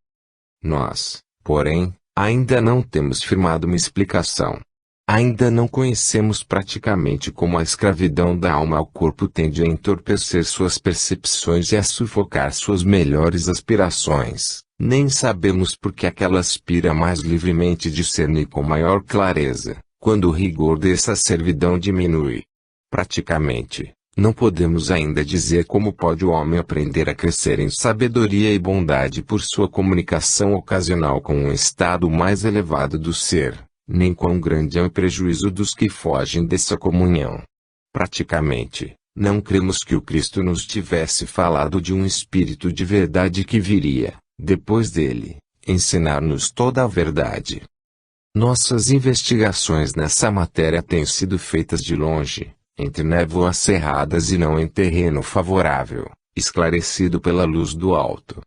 A: Nós, porém, ainda não temos firmado uma explicação. Ainda não conhecemos praticamente como a escravidão da alma ao corpo tende a entorpecer suas percepções e a sufocar suas melhores aspirações. Nem sabemos por que aquela aspira mais livremente discernir com maior clareza, quando o rigor dessa servidão diminui. Praticamente, não podemos ainda dizer como pode o homem aprender a crescer em sabedoria e bondade por sua comunicação ocasional com um estado mais elevado do ser, nem quão grande é o prejuízo dos que fogem dessa comunhão. Praticamente, não cremos que o Cristo nos tivesse falado de um Espírito de verdade que viria, depois dele, ensinar-nos toda a verdade. Nossas investigações nessa matéria têm sido feitas de longe, entre névoas cerradas e não em terreno favorável, esclarecido pela luz do alto.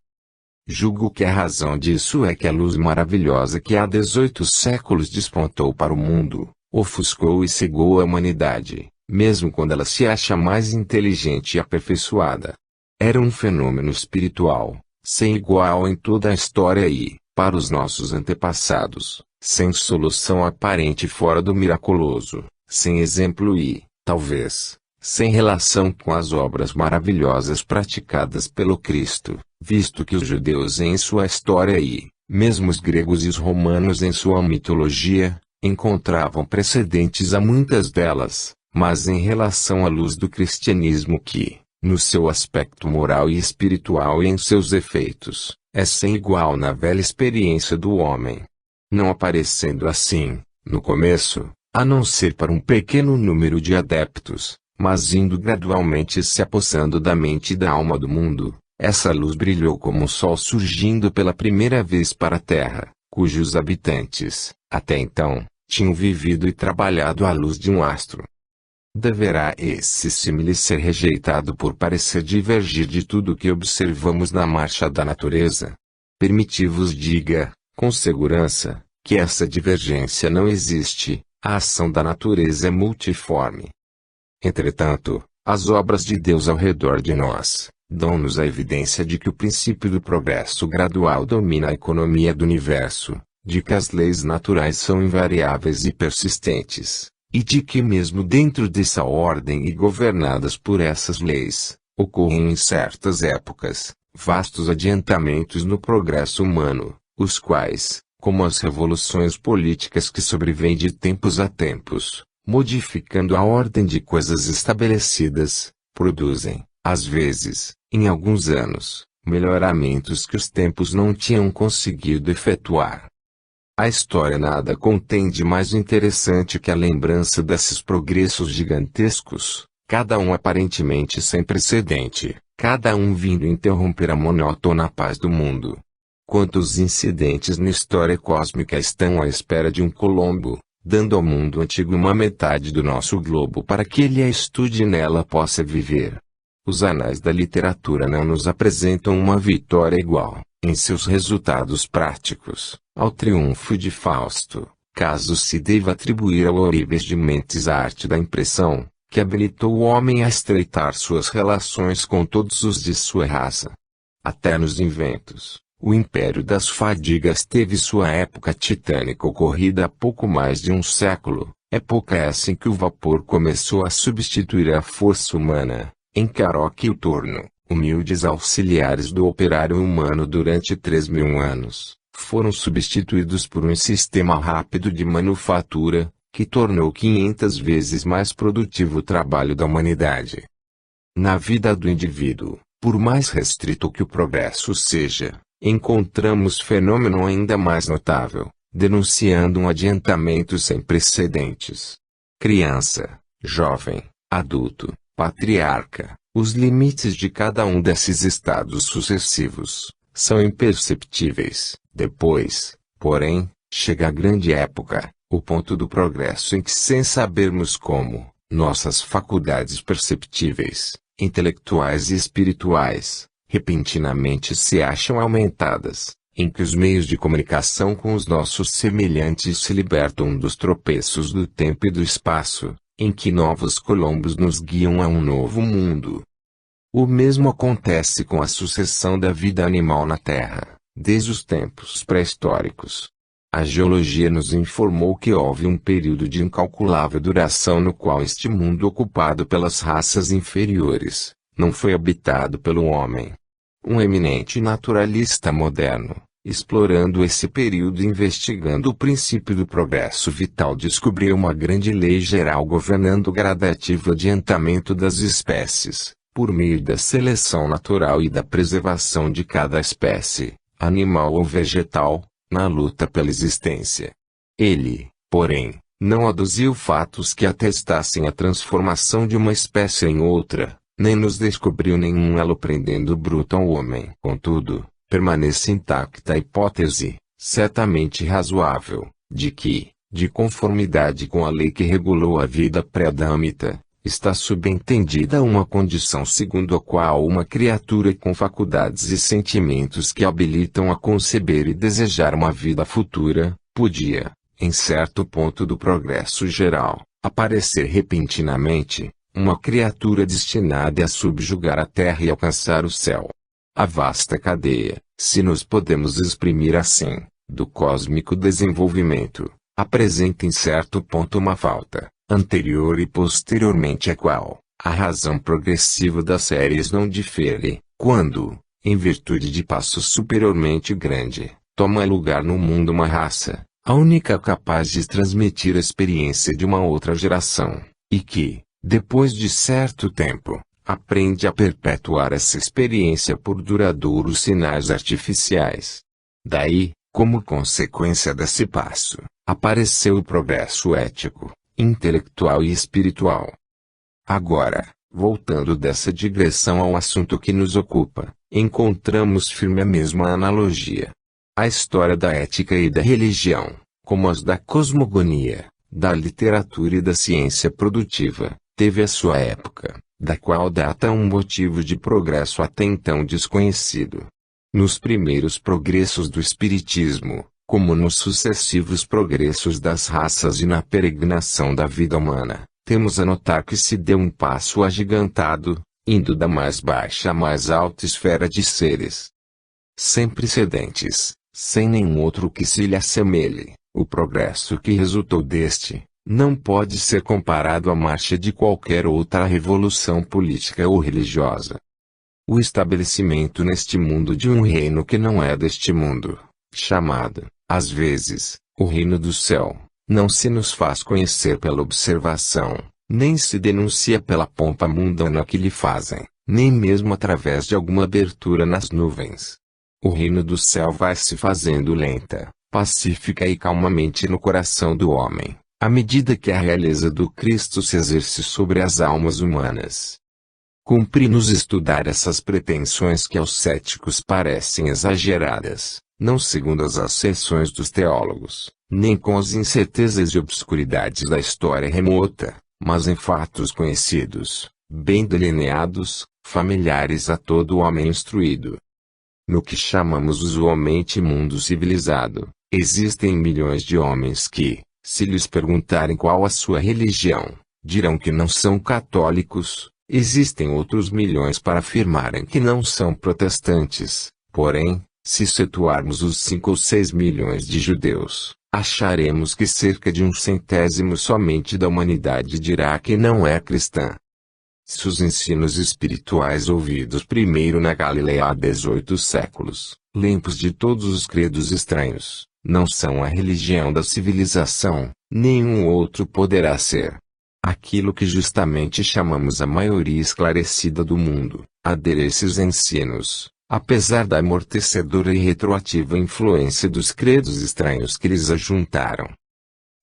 A: Julgo que a razão disso é que a luz maravilhosa que há 18 séculos despontou para o mundo, ofuscou e cegou a humanidade, mesmo quando ela se acha mais inteligente e aperfeiçoada. Era um fenômeno espiritual, sem igual em toda a história e, para os nossos antepassados, sem solução aparente fora do miraculoso, sem exemplo e, talvez, sem relação com as obras maravilhosas praticadas pelo Cristo, visto que os judeus em sua história e, mesmo os gregos e os romanos em sua mitologia, encontravam precedentes a muitas delas, mas em relação à luz do cristianismo que, no seu aspecto moral e espiritual e em seus efeitos, é sem igual na velha experiência do homem. Não aparecendo assim, no começo, a não ser para um pequeno número de adeptos, mas indo gradualmente se apossando da mente e da alma do mundo, essa luz brilhou como um sol surgindo pela primeira vez para a Terra, cujos habitantes, até então, tinham vivido e trabalhado à luz de um astro. Deverá esse símile ser rejeitado por parecer divergir de tudo o que observamos na marcha da natureza? Permiti-vos diga, com segurança, que essa divergência não existe. A ação da natureza é multiforme. Entretanto, As obras de Deus ao redor de nós dão-nos a evidência de que o princípio do progresso gradual domina a economia do universo, de que as leis naturais são invariáveis e persistentes, e de que mesmo dentro dessa ordem e governadas por essas leis, ocorrem em certas épocas, vastos adiantamentos no progresso humano, os quais, como as revoluções políticas que sobrevêm de tempos a tempos, modificando a ordem de coisas estabelecidas, produzem, às vezes, em alguns anos, melhoramentos que os tempos não tinham conseguido efetuar. A história nada contém de mais interessante que a lembrança desses progressos gigantescos, cada um aparentemente sem precedente, cada um vindo interromper a monótona paz do mundo. Quantos incidentes na história cósmica estão à espera de um Colombo, dando ao mundo antigo uma metade do nosso globo para que ele a estude e nela possa viver? Os anais da literatura não nos apresentam uma vitória igual, em seus resultados práticos, ao triunfo de Fausto, caso se deva atribuir ao Ourives de Mentes a arte da impressão, que habilitou o homem a estreitar suas relações com todos os de sua raça. Até nos inventos, o império das fadigas teve sua época titânica ocorrida há pouco mais de um século, época essa em que o vapor começou a substituir a força humana, em caroque e o torno, humildes auxiliares do operário humano durante 3.000 anos, foram substituídos por um sistema rápido de manufatura, que tornou 500 vezes mais produtivo o trabalho da humanidade. Na vida do indivíduo, por mais restrito que o progresso seja, encontramos fenômeno ainda mais notável, denunciando um adiantamento sem precedentes. Criança, jovem, adulto, patriarca, os limites de cada um desses estados sucessivos são imperceptíveis. Depois, porém, chega a grande época, o ponto do progresso em que, sem sabermos como, nossas faculdades perceptíveis, intelectuais e espirituais, repentinamente se acham aumentadas, em que os meios de comunicação com os nossos semelhantes se libertam dos tropeços do tempo e do espaço, em que novos colombos nos guiam a um novo mundo. O mesmo acontece com a sucessão da vida animal na Terra, desde os tempos pré-históricos. A geologia nos informou que houve um período de incalculável duração no qual este mundo ocupado pelas raças inferiores, não foi habitado pelo homem. Um eminente naturalista moderno, explorando esse período e investigando o princípio do progresso vital, descobriu uma grande lei geral governando o gradativo adiantamento das espécies, por meio da seleção natural e da preservação de cada espécie, animal ou vegetal, na luta pela existência. Ele, porém, não aduziu fatos que atestassem a transformação de uma espécie em outra, nem nos descobriu nenhum elo prendendo bruto ao homem. Contudo, permanece intacta a hipótese, certamente razoável, de que, de conformidade com a lei que regulou a vida pré-adâmica, está subentendida uma condição segundo a qual uma criatura com faculdades e sentimentos que habilitam a conceber e desejar uma vida futura, podia, em certo ponto do progresso geral, aparecer repentinamente, uma criatura destinada a subjugar a terra e alcançar o céu. A vasta cadeia, se nos podemos exprimir assim, do cósmico desenvolvimento, apresenta em certo ponto uma falta, anterior e posteriormente a qual, a razão progressiva das séries não difere, quando, em virtude de passo superiormente grande, toma lugar no mundo uma raça, a única capaz de transmitir a experiência de uma outra geração, e que, depois de certo tempo, aprende a perpetuar essa experiência por duradouros sinais artificiais. Daí, como consequência desse passo, apareceu o progresso ético, intelectual e espiritual. Agora, voltando dessa digressão ao assunto que nos ocupa, encontramos firme a mesma analogia. A história da ética e da religião, como as da cosmogonia, da literatura e da ciência produtiva, teve a sua época, da qual data um motivo de progresso até então desconhecido. Nos primeiros progressos do espiritismo, como nos sucessivos progressos das raças e na peregrinação da vida humana, temos a notar que se deu um passo agigantado, indo da mais baixa à mais alta esfera de seres sem precedentes, sem nenhum outro que se lhe assemelhe. O progresso que resultou deste, não pode ser comparado à marcha de qualquer outra revolução política ou religiosa. O estabelecimento neste mundo de um reino que não é deste mundo, chamado, às vezes, o reino do céu, não se nos faz conhecer pela observação, nem se denuncia pela pompa mundana que lhe fazem, nem mesmo através de alguma abertura nas nuvens. O reino do céu vai se fazendo lenta, pacífica e calmamente no coração do homem, à medida que a realeza do Cristo se exerce sobre as almas humanas. Cumpre-nos estudar essas pretensões que aos céticos parecem exageradas, não segundo as asserções dos teólogos, nem com as incertezas e obscuridades da história remota, mas em fatos conhecidos, bem delineados, familiares a todo homem instruído. No que chamamos usualmente mundo civilizado, existem milhões de homens que, se lhes perguntarem qual a sua religião, dirão que não são católicos. Existem outros milhões para afirmarem que não são protestantes. Porém, se situarmos os 5 ou 6 milhões de judeus, acharemos que cerca de 1/100º somente da humanidade dirá que não é cristã. Se os ensinos espirituais ouvidos primeiro na Galileia há 18 séculos, limpos de todos os credos estranhos, não são a religião da civilização, nenhum outro poderá ser. Aquilo que justamente chamamos a maioria esclarecida do mundo, adere a esses ensinos, apesar da amortecedora e retroativa influência dos credos estranhos que lhes ajuntaram.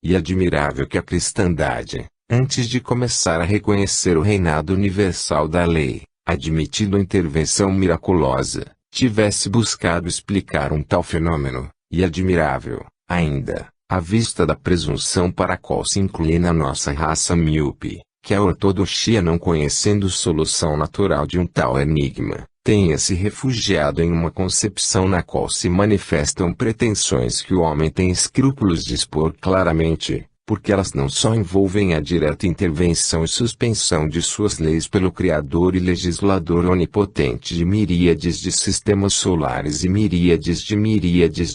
A: E admirável que a cristandade, antes de começar a reconhecer o reinado universal da lei, admitindo a intervenção miraculosa, tivesse buscado explicar um tal fenômeno, e admirável, ainda, à vista da presunção para a qual se inclina a nossa raça míope, que a ortodoxia, não conhecendo solução natural de um tal enigma, tenha se refugiado em uma concepção na qual se manifestam pretensões que o homem tem escrúpulos de expor claramente, porque elas não só envolvem a direta intervenção e suspensão de suas leis pelo Criador e Legislador onipotente de miríades de sistemas solares e miríades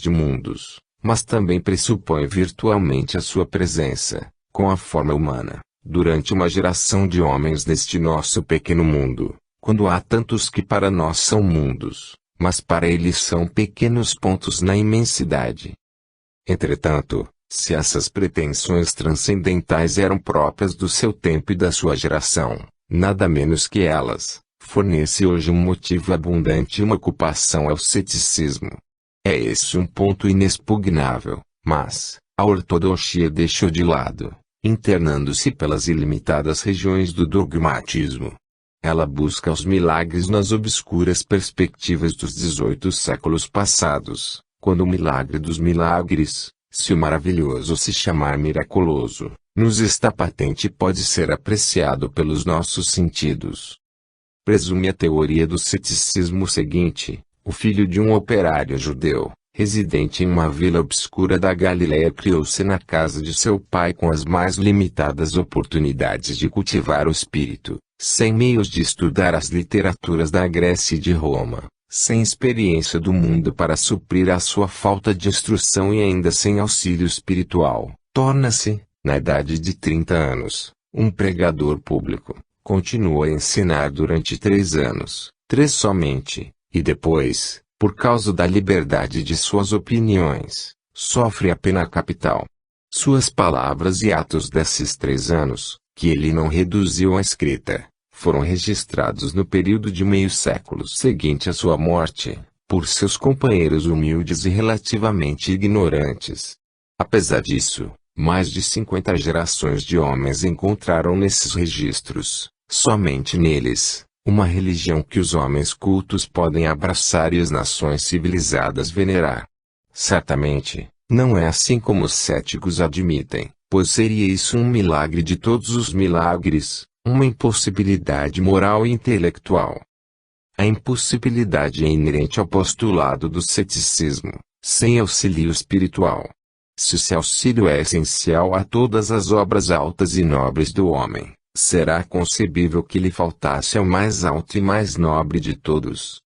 A: de mundos, mas também pressupõe virtualmente a sua presença, com a forma humana, durante uma geração de homens neste nosso pequeno mundo, quando há tantos que para nós são mundos, mas para eles são pequenos pontos na imensidade. Entretanto, se essas pretensões transcendentais eram próprias do seu tempo e da sua geração, nada menos que elas, fornece hoje um motivo abundante e uma ocupação ao ceticismo. É esse um ponto inexpugnável, mas, a ortodoxia deixou de lado, internando-se pelas ilimitadas regiões do dogmatismo. Ela busca os milagres nas obscuras perspectivas dos 18 séculos passados, quando o milagre dos milagres, se o maravilhoso se chamar miraculoso, nos está patente e pode ser apreciado pelos nossos sentidos. Presume a teoria do ceticismo seguinte: o filho de um operário judeu, residente em uma vila obscura da Galileia, criou-se na casa de seu pai com as mais limitadas oportunidades de cultivar o espírito, sem meios de estudar as literaturas da Grécia e de Roma, sem experiência do mundo para suprir a sua falta de instrução e ainda sem auxílio espiritual. Torna-se, na idade de 30 anos, um pregador público. Continua a ensinar durante 3 anos, 3 somente, e depois, por causa da liberdade de suas opiniões, sofre a pena capital. Suas palavras e atos desses 3 anos, que ele não reduziu à escrita, foram registrados no período de meio século seguinte à sua morte, por seus companheiros humildes e relativamente ignorantes. Apesar disso, mais de 50 gerações de homens encontraram nesses registros, somente neles, uma religião que os homens cultos podem abraçar e as nações civilizadas venerar. Certamente, não é assim como os céticos admitem, pois seria isso um milagre de todos os milagres, uma impossibilidade moral e intelectual. A impossibilidade é inerente ao postulado do ceticismo, sem auxílio espiritual. Se esse auxílio é essencial a todas as obras altas e nobres do homem, será concebível que lhe faltasse ao mais alto e mais nobre de todos.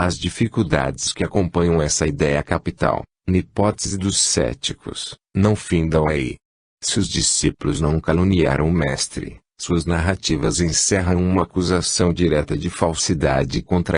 A: As dificuldades que acompanham essa ideia capital, na hipótese dos céticos, não findam aí. Se os discípulos não caluniaram o mestre, suas narrativas encerram uma acusação direta de falsidade contra